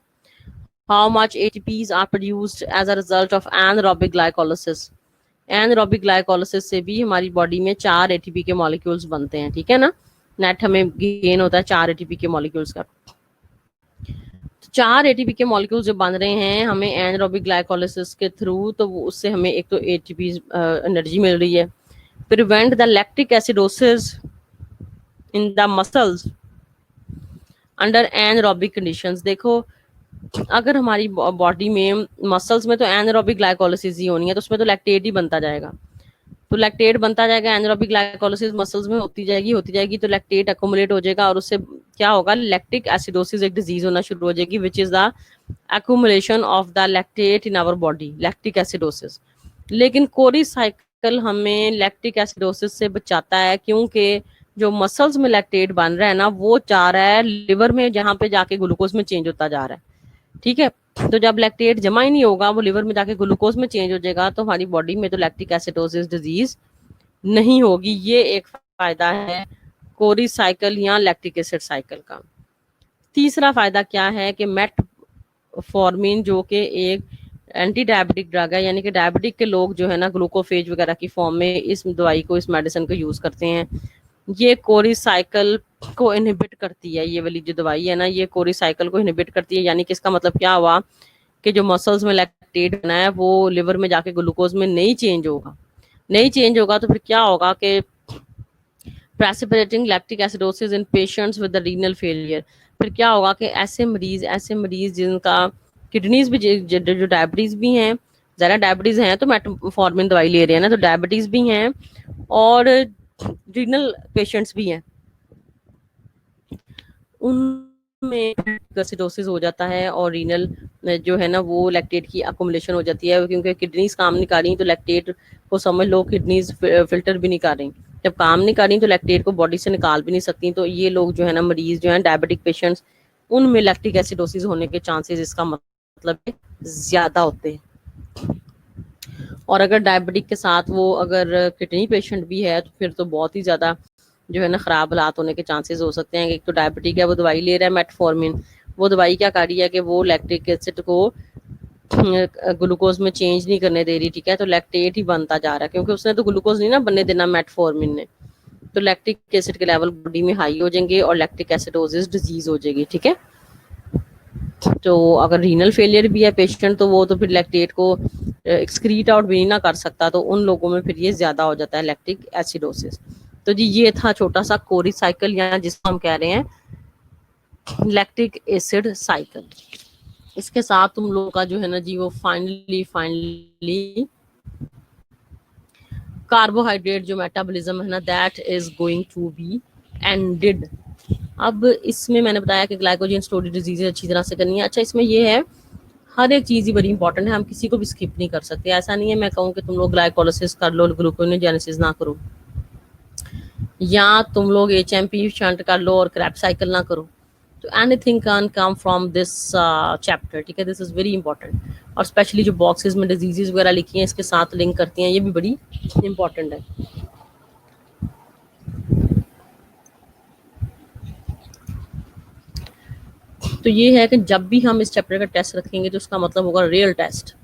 How much ATPs are produced as a result of anaerobic glycolysis? Anaerobic glycolysis से भी हमारी बॉडी में 4 एटीपी के मॉलिक्यूल्स बनते हैं। ठीक है ना, नेट हमें गेन होता है 4 एटीपी के मॉलिक्यूल्स का। 4 एटीपी के मॉलिक्यूल्स जो बन रहे हैं हमें एनारोबिक ग्लाइकोलाइसिस के थ्रू, तो वो उससे हमें एक तो एटीपी एनर्जी मिल रही है। Prevent the lactic acidosis in the muscles under anaerobic conditions. देखो, अगर हमारी बॉडी में मसल्स में तो एनारोबिक ग्लाइकोलाइसिस ही होनी है तो उसमें तो लैक्टेट ही बनता जाएगा। तो लैक्टेट बनता जाएगा, एनारोबिक ग्लाइकोलाइसिस मसल्स में होती जाएगी तो लैक्टेट अकोमुलेट हो जाएगा, और उससे क्या होगा, लैक्टिक एसिडोसिस एक डिजीज होना शुरू हो जाएगी, विच is the accumulation of the lactate in our body, lactic acidosis। लेकिन कोरी साइकिल हमें लैक्टिक एसिडोसिस से बचाता है, क्योंकि जो मसल्स में लैक्टेट बन रहा है ना, वो जा रहा है लिवर में, जहाँ पे जाके ग्लूकोज में चेंज होता जा रहा है। ठीक है, तो जब लैक्टेट जमा ही नहीं होगा, वो लिवर में जाके ग्लूकोज में चेंज हो जाएगा, तो हमारी बॉडी में तो लैक्टिक एसिडोसिस डिजीज नहीं होगी। ये एक फायदा है कोरी साइकिल या लैक्टिक एसिड साइकिल का। तीसरा फायदा क्या है कि मेटफॉर्मिन जो कि एक एंटी डायबिटिक ड्रग है, यानी कि डायबिटिक के लोग जो है ना ग्लूकोफेज वगैरह की फॉर्म में इस दवाई को, इस मेडिसिन को यूज करते हैं। ये कोरी साइकिल को इनहिबिट करती है, ये वाली जो दवाई है ना, ये कोरी साइकिल को इनहिबिट करती है। यानी कि इसका मतलब क्या हुआ कि जो मसल्स में लैक्टेट बना है वो लिवर में जाके ग्लूकोज में नहीं चेंज होगा, नहीं चेंज होगा, तो फिर क्या होगा कि precipitating lactic acidosis in patients with the renal failure. फिर क्या होगा कि ऐसे मरीज जिनका किडनीज भी, जो डायबिटीज भी हैं, ज़्यादा डायबिटीज हैं तो मेटफॉर्मिन दवाई ले रहे हैं ना, तो डायबिटीज भी हैं और रीनल पेशेंट्स भी हैं, उनमें एसिडोसिस हो जाता है और रीनल जो है ना वो लैक्टेट की अकोमुलेशन हो जाती है, क्योंकि किडनीज काम नहीं कर रही तो लैक्टेट को समझ लो किडनीज फिल्टर भी नहीं कर रही, जब काम नहीं कर रही तो लैक्टेट को बॉडी से निकाल भी नहीं सकती। तो ये लोग जो है ना, मरीज जो है डायबिटिक पेशेंट्स, उनमें लैक्टिक एसिडोसिस होने के चांसेस, इसका मतलब ज्यादा होते हैं। और अगर डायबिटिक के साथ वो अगर किडनी पेशेंट भी है तो फिर तो बहुत ही ज्यादा जो है ना खराब हालात होने के चांसेस हो सकते हैं। एक तो डायबिटिक है, वो दवाई ले रहा है मेटफॉर्मिन, वो दवाई क्या कर रही है कि वो लैक्टिक एसिड को ग्लूकोज में चेंज नहीं करने दे रही। ठीक है, तो लैक्टेट ही बनता जा रहा है, क्योंकि उसने तो ग्लूकोज नहीं ना बनने देना मेटफॉर्मिन ने, तो लैक्टिक एसिड के लेवल बॉडी में हाई हो जाएंगे और लैक्टिक एसिडोसिस डिजीज हो जाएगी। ठीक है, तो अगर रीनल फेलियर भी है पेशेंट तो वो तो फिर लैक्टेट को एक्सक्रीट आउट भी ना कर सकता, तो उन लोगों में फिर ये ज्यादा हो जाता है लैक्टिक एसिडोसिस। तो जी ये था छोटा सा कोरी साइकिल, या जिसको हम कह रहे हैं लैक्टिक एसिड साइकिल। इसके साथ तुम लोगों का जो है ना जी वो फाइनली कार्बोहाइड्रेट जो मेटाबॉलिज्म है ना, that is going to be ended. अब इसमें मैंने बताया कि ग्लाइकोजन स्टोरेज डिजीज अच्छी तरह से करनी है। अच्छा, इसमें ये है हर एक चीज़ ही बड़ी इंपॉर्टेंट है, हम किसी को भी स्किप नहीं कर सकते। ऐसा नहीं है मैं कहूँ कि तुम लोग ग्लाइकोलाइसिस कर लो, ग्लूकोनेजेनेसिस ना करो, या तुम लोग HMP शंट कर लो और क्रैप साइकिल ना करो। तो anything can come from this chapter. ठीक है, दिस इज वेरी इंपॉर्टेंट। और स्पेशली जो बॉक्सेस में डिजीजेस वगैरह लिखी हैं इसके साथ लिंक करती हैं, ये भी बड़ी इंपॉर्टेंट है। तो ये है कि जब भी हम इस चैप्टर का टेस्ट रखेंगे तो उसका मतलब होगा रियल टेस्ट।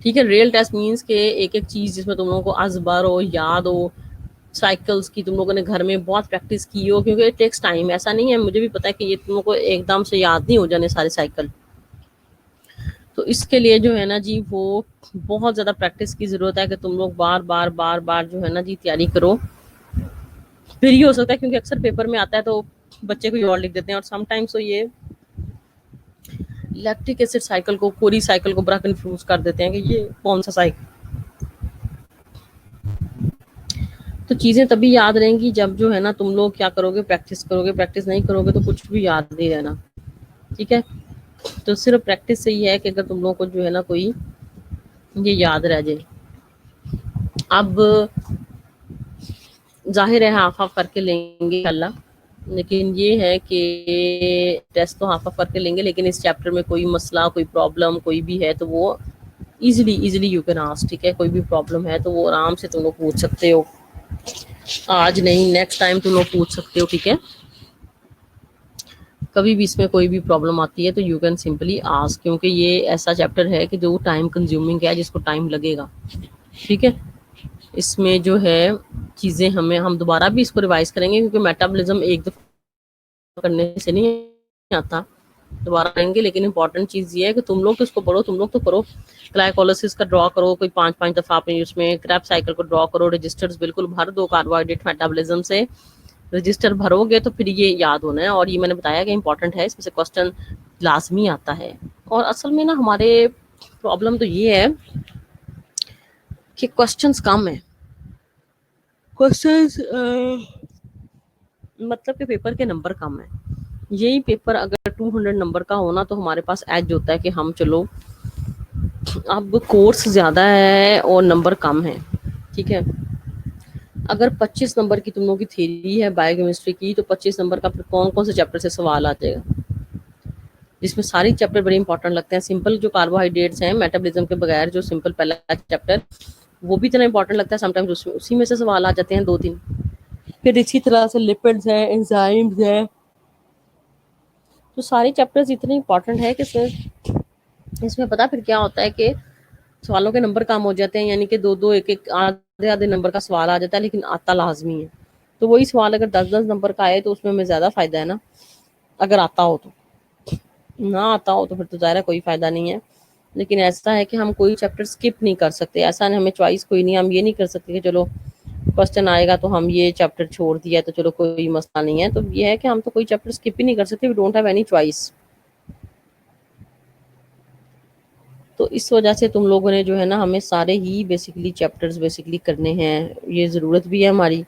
ठीक है, रियल टेस्ट मीन्स के एक एक चीज़ जिसमें तुम लोगों को अजबर हो, याद हो, साइकिल्स की तुम लोगों ने घर में बहुत प्रैक्टिस की हो, क्योंकि इट टेक्स टाइम। ऐसा नहीं है, मुझे भी पता है कि ये तुम लोगों को एकदम से याद नहीं हो जाने सारे साइकिल। तो इसके लिए जो है ना जी वो बहुत ज़्यादा प्रैक्टिस की ज़रूरत है कि तुम लोग बार बार जो है ना जी तैयारी करो। फिर ही हो सकता है, क्योंकि अक्सर पेपर में आता है तो बच्चे कोई और लिख देते हैं, और समटाइम्स तो ये लैक्टिक एसिड साइकिल को, कोरी साइकिल को बड़ा कंफ्यूज कर देते हैं कि ये कौन सा साइकिल। तो चीज़ें तभी याद रहेंगी जब जो है ना तुम लोग क्या करोगे, प्रैक्टिस करोगे। प्रैक्टिस नहीं करोगे तो कुछ भी याद नहीं रहना। ठीक है, तो सिर्फ प्रैक्टिस से ही है कि अगर तुम लोगों को जो है ना कोई ये याद रह जाए। अब जाहिर है हाफ हाफ करके लेंगे अल्लाह, लेकिन ये है कि टेस्ट तो हाफ हाफ करके लेंगे, लेकिन इस चैप्टर में कोई मसला, कोई प्रॉब्लम कोई भी है तो वो इजीली यू कैन आस्क। ठीक है, कोई भी प्रॉब्लम है तो वो आराम से तुम लोग पूछ सकते हो, आज नहीं नेक्स्ट टाइम तुम लोग पूछ सकते हो। ठीक है, कभी भी इसमें कोई भी प्रॉब्लम आती है तो यू कैन सिंपली आस्क, क्योंकि ये ऐसा चैप्टर है कि जो टाइम कंज्यूमिंग है, जिसको टाइम लगेगा। ठीक है, इसमें जो है चीज़ें हम दोबारा भी इसको रिवाइज करेंगे, क्योंकि मेटाबॉलिज्म एक दफा करने से नहीं आता, दोबारा करेंगे। लेकिन इंपॉर्टेंट चीज़ ये है कि तुम लोग तो इसको पढ़ो, तुम लोग तो करो, ग्लाइकोलाइसिस का ड्रॉ करो, कोई 5-5 दफ़ा अपने उसमें क्रैप साइकिल को ड्रॉ करो, रजिस्टर्स बिल्कुल भर दो कार्बोहाइड्रेट मेटाबॉलिज्म से। रजिस्टर भरोगे तो फिर ये याद होना है, और ये मैंने बताया कि इंपॉर्टेंट है, इसमें से क्वेश्चन लाजमी आता है। और असल में ना हमारे प्रॉब्लम तो ये है कि क्वेश्चंस कम है, क्वेश्चंस मतलब कि पेपर के नंबर कम है। यही पेपर अगर 200 नंबर का होना तो हमारे पास एज होता है कि हम चलो अब कोर्स ज़्यादा है और नंबर कम है, ठीक है। अगर 25 नंबर की तुम लोगों की थ्योरी है बायोकेमिस्ट्री की, तो 25 नंबर का फिर कौन कौन से चैप्टर से सवाल आ जाएगा, जिसमें सारी चैप्टर बड़े इंपॉर्टेंट लगते हैं। सिंपल जो कार्बोहाइड्रेट्स हैं, मेटाबॉलिज्म के बगैर जो सिंपल पहला चैप्टर, वो भी इतना इंपॉर्टेंट लगता है, समटाइम्स उसमें उसी में से सवाल आ जाते हैं 2-3। फिर इसी तरह से लिपिड्स है, एंजाइम्स है, तो सारे चैप्टर्स इतने इंपॉर्टेंट है कि सर इसमें पता फिर क्या होता है कि सवालों के नंबर कम हो जाते हैं, यानी कि 2-2 1-1 आधे आधे नंबर का सवाल आ जाता है, लेकिन आता लाजमी है। तो वही सवाल अगर 10-10 नंबर का आए तो उसमें हमें ज़्यादा फ़ायदा है ना, अगर आता हो तो। ना आता हो तो फिर तो ज़ाहिर है कोई फ़ायदा नहीं है। लेकिन ऐसा है कि हम कोई चैप्टर स्किप नहीं कर सकते, ऐसा नहीं, हमें चॉइस कोई नहीं, हम ये नहीं कर सकते कि चलो क्वेश्चन आएगा तो हम ये चैप्टर छोड़ दिया तो चलो कोई मसला नहीं है। तो ये है कि हम तो कोई चैप्टर स्किप ही नहीं कर सकते, we don't have any choice. तो इस वजह से तुम लोगों ने जो है ना, हमें सारे ही बेसिकली चैप्टर्स बेसिकली करने हैं, ये ज़रूरत भी है हमारी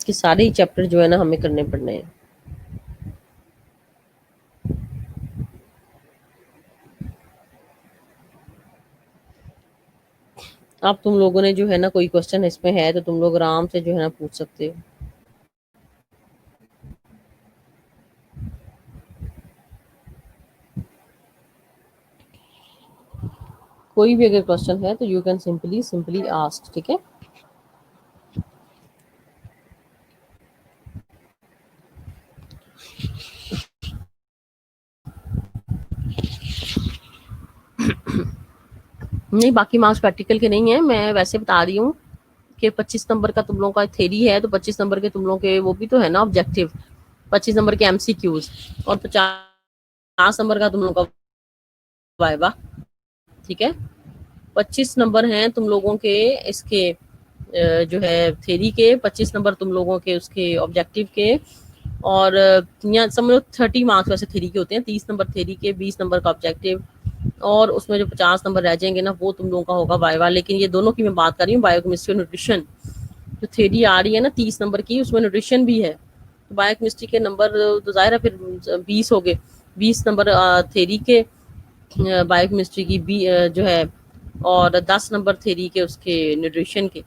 कि सारे ही चैप्टर जो है ना हमें करने पड़ने हैं। अब तुम लोगों ने जो है ना कोई क्वेश्चन इसमें है तो तुम लोग आराम से जो है ना पूछ सकते हो। कोई भी अगर क्वेश्चन है तो you can simply simply ask, ठीक है। नहीं, बाकी मार्क्स प्रैक्टिकल के नहीं है, मैं वैसे बता रही हूँ कि 25 नंबर का तुम लोगों का थ्योरी है, तो 25 नंबर के तुम लोगों के वो भी तो है ना ऑब्जेक्टिव, 25 नंबर के एमसीक्यूज, और 50 नंबर का तुम लोगों का वाइवा, ठीक है। 25 नंबर हैं तुम लोगों के इसके जो है थ्योरी के, 25 नंबर तुम लोगों के उसके ऑब्जेक्टिव के, और यहाँ समझो 30 मार्क्स वैसे थ्योरी के होते हैं, 30 नंबर थ्योरी के, 20 नंबर का ऑब्जेक्टिव, और उसमें जो 50 नंबर रह जाएंगे ना वो तुम लोगों का होगा वाइवा। लेकिन ये दोनों की मैं बात कर रही हूँ, बायोकेमिस्ट्री और न्यूट्रिशन। जो थ्योरी आ रही है ना 30 नंबर की, उसमें न्यूट्रिशन भी है, तो बायोकेमिस्ट्री के नंबर तो जाहिर है फिर 20 हो गए, 20 नंबर थ्योरी के बायोकेमिस्ट्री की जो है, और 10 नंबर थ्योरी के उसके न्यूट्रिशन के,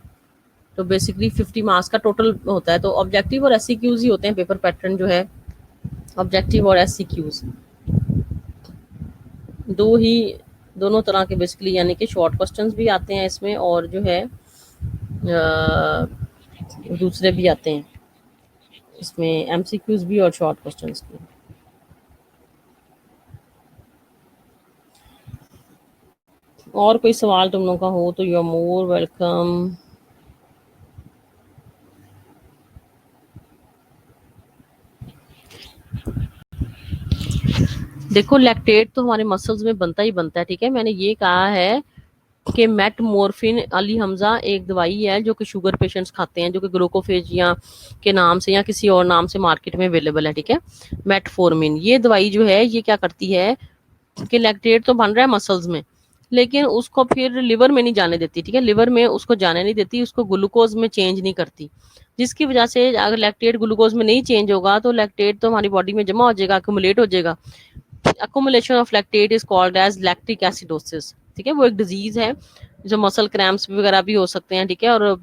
तो बेसिकली 50 मार्क्स का टोटल होता है। तो ऑब्जेक्टिव और एससीक्यूज ही होते हैं पेपर पैटर्न जो है, ऑब्जेक्टिव और एससीक्यूज दो ही, दोनों तरह के बेसिकली, यानी कि शॉर्ट क्वेश्चंस भी आते हैं इसमें और जो है दूसरे भी आते हैं इसमें, एमसीक्यूज भी और शॉर्ट क्वेश्चंस भी। और कोई सवाल तुम लोगों का हो तो यू आर मोर वेलकम। देखो लैक्टेट तो हमारे मसल्स में बनता ही बनता है, ठीक है। मैंने ये कहा है कि मेटमॉर्फिन अली हमजा एक दवाई है जो कि शुगर पेशेंट्स खाते हैं, जो कि ग्लूकोफेजिया के नाम से या किसी और नाम से मार्केट में अवेलेबल है, ठीक है। मेटफॉर्मिन ये दवाई जो है ये क्या करती है कि लैक्टेट तो बन रहा है मसल्स में, लेकिन उसको फिर लिवर में नहीं जाने देती, ठीक है। लिवर में उसको जाने नहीं देती, उसको ग्लूकोज में चेंज नहीं करती, जिसकी वजह से अगर लैक्टेट ग्लूकोज में नहीं चेंज होगा तो लैक्टेट तो हमारी बॉडी में जमा हो जाएगा, अक्यूमुलेट हो जाएगा। Accumulation of lactate is called as lactic acidosis, ठीक है। वो एक डिजीज है जो मसल क्रैम्प्स वगैरह भी हो सकते हैं, ठीक है, और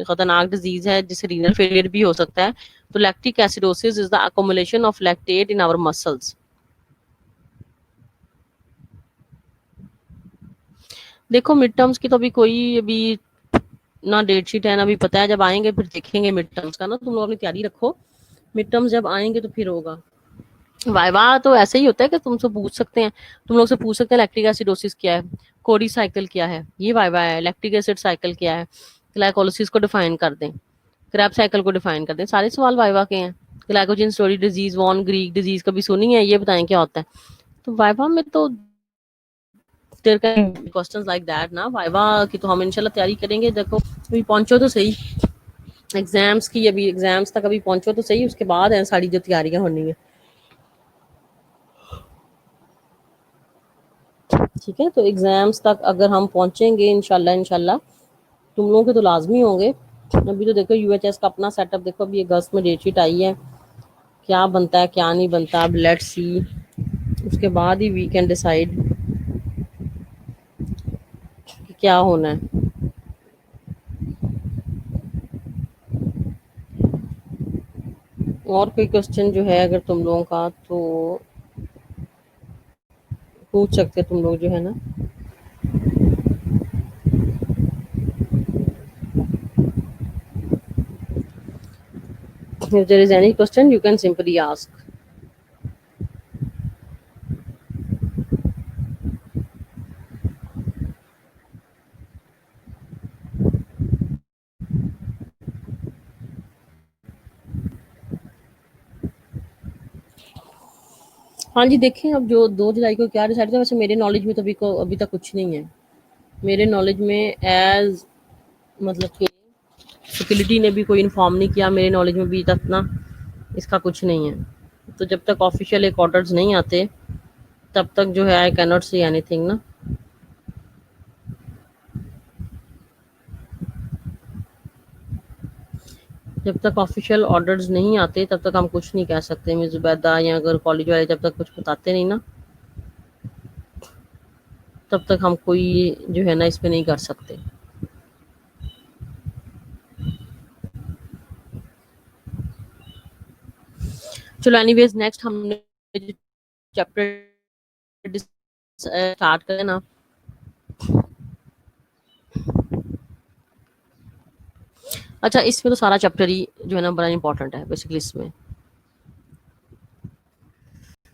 खतरनाक डिजीज है जिससे रीनल फेलियर भी हो सकता है। तो lactic acidosis is the accumulation of lactate in our muscles. देखो मिड टर्म्स की तो अभी कोई अभी ना डेट शीट है ना अभी पता है, जब आएंगे फिर देखेंगे मिड टर्म्स का ना, तुम लोग अपनी तैयारी रखो, मिड टर्म्स जब आएंगे तो फिर होगा। वाइवा तो ऐसे ही होता है कि तुमसे पूछ सकते हैं, तुम लोग से पूछ सकते हैं लैक्टिक एसिडोसिस क्या है, कोडी साइकिल क्या है, ये वाइवा है। लैक्टिक एसिड साइकिल क्या है, ग्लाइकोलिसिस को डिफाइन कर दें, क्रैब साइकिल को डिफाइन कर दें, सारे सवाल वाइवा के हैं। Glycogen storage disease, von Gierke disease कभी सुनी है, ये बताएं क्या होता है। तो वाइवा में तो there can questions like that ना, वाइवा की तो हम इंशाल्लाह तैयारी करेंगे। देखो अभी पहुंचो तो सही एग्जाम्स की, अभी एग्जाम्स तक अभी पहुंचो तो सही, उसके बाद है सारी जो तैयारियां होनी है। ठीक है, तो एग्जाम्स तक अगर हम पहुंचेंगे इंशाल्लाह इंशाल्लाह, तुम लोगों के तो लाजमी होंगे। अभी तो देखो यूएचएस का अपना सेटअप देखो, अभी अगस्त में डेट शीट आई है, क्या बनता है क्या नहीं बनता, अब लेट्स सी, उसके बाद ही वी कैन डिसाइड कि क्या होना है। और कोई क्वेश्चन जो है अगर तुम लोगों का तो पूछ सकते तुम लोग जो है ना। If there is any question, you can simply ask. हाँ जी, देखें अब जो 2 जुलाई को क्या डिसाइड था, वैसे मेरे नॉलेज में तो अभी तक कुछ नहीं है। मेरे नॉलेज में एज़ मतलब कि फैकल्टी ने भी कोई इन्फॉर्म नहीं किया, मेरे नॉलेज में भी तक ना इसका कुछ नहीं है। तो जब तक ऑफिशियल एक ऑर्डर्स नहीं आते, तब तक जो है I can not say anything ना। जब तक ऑफिशियल ऑर्डर्स नहीं आते तब तक हम कुछ नहीं कह सकते मिस जुबैदा, या अगर कॉलेज वाले जब तक कुछ बताते नहीं ना, तब तक हम कोई जो है ना इस पे नहीं कर सकते। चलो एनीवेज, नेक्स्ट हमने चैप्टर स्टार्ट करें ना। अच्छा, इसमें तो सारा चैप्टर ही जो है ना बड़ा इंपॉर्टेंट है बेसिकली। इसमें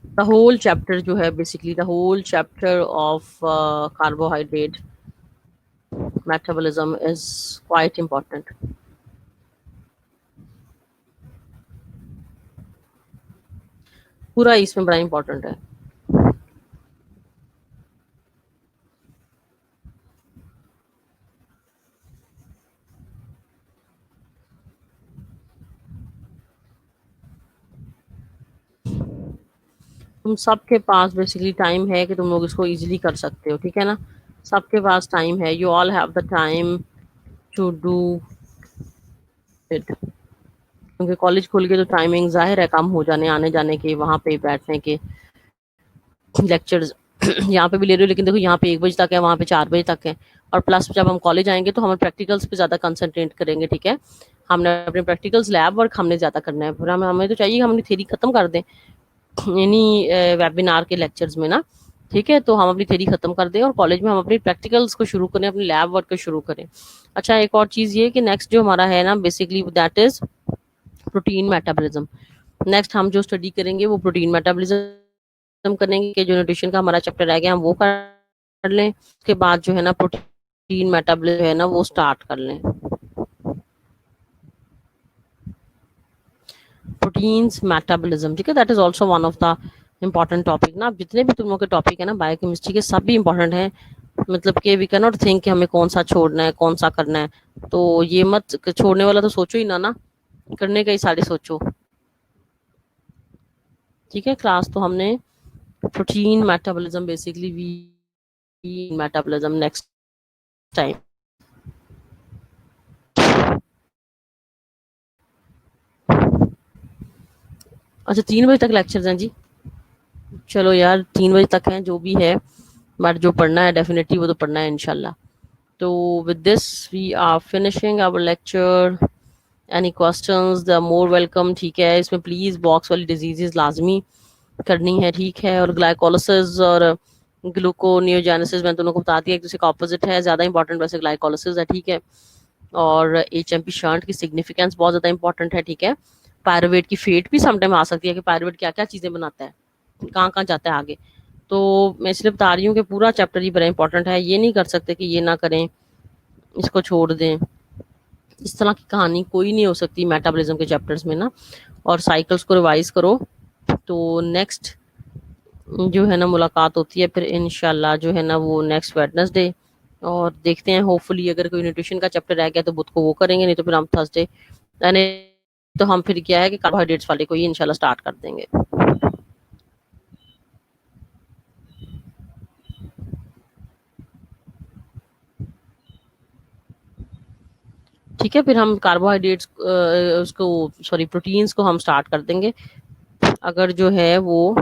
द होल चैप्टर जो है basically the whole chapter of carbohydrate metabolism is quite important. पूरा इसमें बड़ा इंपॉर्टेंट है। तुम सबके पास बेसिकली टाइम है कि तुम लोग इसको इजीली कर सकते हो, ठीक है ना। सबके पास टाइम है, you all have the time to do it. क्योंकि कॉलेज खुल के तो टाइमिंग जाहिर है कम हो जाने आने जाने के, वहाँ पे बैठने के, लेक्चर्स यहाँ पे भी ले रहे हो, लेकिन देखो यहाँ पे 1 बजे तक है, वहाँ पे 4 बजे तक है। और प्लस जब हम कॉलेज आएंगे तो हम प्रैक्टिकल्स पे ज़्यादा कंसंट्रेट करेंगे, ठीक है। हमने अपने प्रैक्टिकल्स लैब वर्क हमने ज़्यादा करना है, फिर हमें तो चाहिए हम अपनी थ्योरी खत्म कर दें इन्हीं वेबिनार के लेक्चर्स में ना, ठीक है। तो हम अपनी थ्योरी खत्म कर दें और कॉलेज में हम अपनी प्रैक्टिकल्स को शुरू करें, अपनी लैब वर्क को शुरू करें। अच्छा, एक और चीज़ ये कि नेक्स्ट जो हमारा है ना basically that is protein metabolism. Next हम जो स्टडी करेंगे वो प्रोटीन मेटाबॉलिज्म करेंगे, कि जो न्यूट्रिशन का हमारा चैप्टर रह गया हम वो कर लें। उसके बाद जो है ना प्रोटीन मेटाबॉलिज्म है ना वो स्टार्ट कर लें। प्रोटीन्स मेटाबॉलिज्म, ठीक है, that is also one of the important topic ना। जितने भी तुम लोग के टॉपिक है ना बायोकेमिस्ट्री के, सब भी इम्पोर्टेंट है। मतलब कि वी कैन नॉट थिंक कि हमें कौन सा छोड़ना है कौन सा करना है। तो ये मत छोड़ने वाला तो सोचो ही ना, करने का ही सारे सोचो। ठीक है, क्लास तो हमने protein metabolism basically we metabolism next time. अच्छा, 3 बजे तक लेक्चर्स हैं जी। चलो यार, 3 बजे तक हैं जो भी है, बट जो पढ़ना है डेफिनेटली वो तो पढ़ना है इंशाल्लाह। तो with this we are finishing our lecture. Any questions the more welcome, ठीक है। इसमें प्लीज बॉक्स वाली डिजीजेस लाजमी करनी है, ठीक है। और ग्लाइकोलिसिस और ग्लूकोनियोजेनेसिस मैंने दोनों को बता दिया, एक दूसरे का ऑपोजिट है, ज्यादा इंपॉर्टेंट वैसे ग्लाइकोलिसिस है, ठीक है। और एचएमपी शंट की सिग्निफिकेंस बहुत ज्यादा इंपॉर्टेंट है, ठीक है। पायरुवेट की फेट भी समटाइम आ सकती है कि पायरुवेट क्या क्या चीजें बनाता है, कहाँ कहाँ जाता है आगे। तो मैं इसलिए बता रही हूँ कि पूरा चैप्टर ही बड़ा इंपॉर्टेंट है, ये नहीं कर सकते कि ये ना करें इसको छोड़ दें। इस तरह की कहानी कोई नहीं हो सकती मेटाबॉलिज्म के चैप्टर्स में ना। और साइकिल्स को रिवाइज करो। तो नेक्स्ट जो है ना मुलाकात होती है फिर इंशाल्लाह जो है ना वो नेक्स्ट वेडनेसडे। और देखते हैं, होपफुली अगर कोई न्यूट्रिशन का चैप्टर रह गया तो बुध को वो करेंगे, नहीं तो फिर हम थर्सडे, यानी तो हम फिर क्या है कि कार्बोहाइड्रेट्स वाले को ही इंशाल्लाह स्टार्ट कर देंगे। ठीक है, फिर हम कार्बोहाइड्रेट्स उसको सॉरी प्रोटीन्स को हम स्टार्ट कर देंगे। अगर जो है वो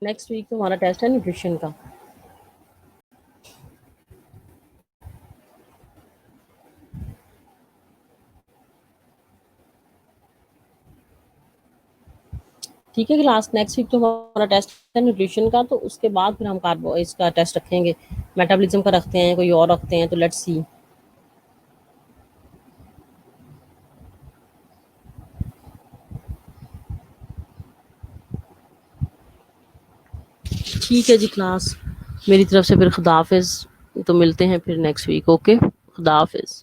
नेक्स्ट वीक तो हमारा टेस्ट है न्यूट्रिशन का। ठीक है क्लास, नेक्स्ट वीक तो हमारा टेस्ट है न्यूट्रिशन का, तो उसके बाद फिर हम कार्बो इसका टेस्ट रखेंगे, मेटाबॉलिज्म का रखते हैं, कोई और रखते हैं, तो लेट्स सी। ठीक है जी क्लास, मेरी तरफ से फिर खुदा हाफिज, तो मिलते हैं फिर नेक्स्ट वीक। ओके, खुदा हाफिज।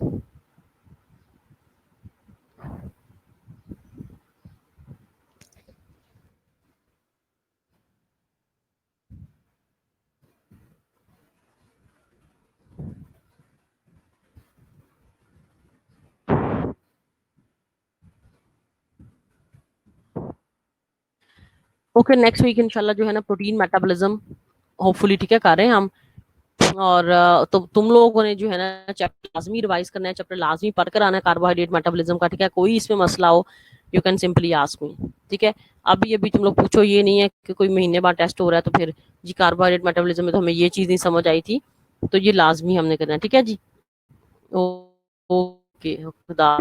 ओके, नेक्स्ट वीक इंशाल्लाह जो है ना प्रोटीन मेटाबॉलिज्म होपफुली ठीक है कर रहे हैं हम। और तो तुम लोगों ने जो है ना चैप्टर लाजमी रिवाइज करना है, चैप्टर लाजमी पढ़कर आना है कार्बोहाइड्रेट मेटाबॉलिज्म का। ठीक है, कोई इसमें मसला हो you can simply ask me. ठीक है, अभी अभी तुम लोग पूछो, ये नहीं है कि कोई महीने बाद टेस्ट हो रहा है तो फिर जी कार्बोहाइड्रेट मेटाबॉलिज्म में तो हमें ये चीज नहीं समझ आई थी, तो ये लाजमी हमने करना है। ठीक है जी, ओके, खुदा।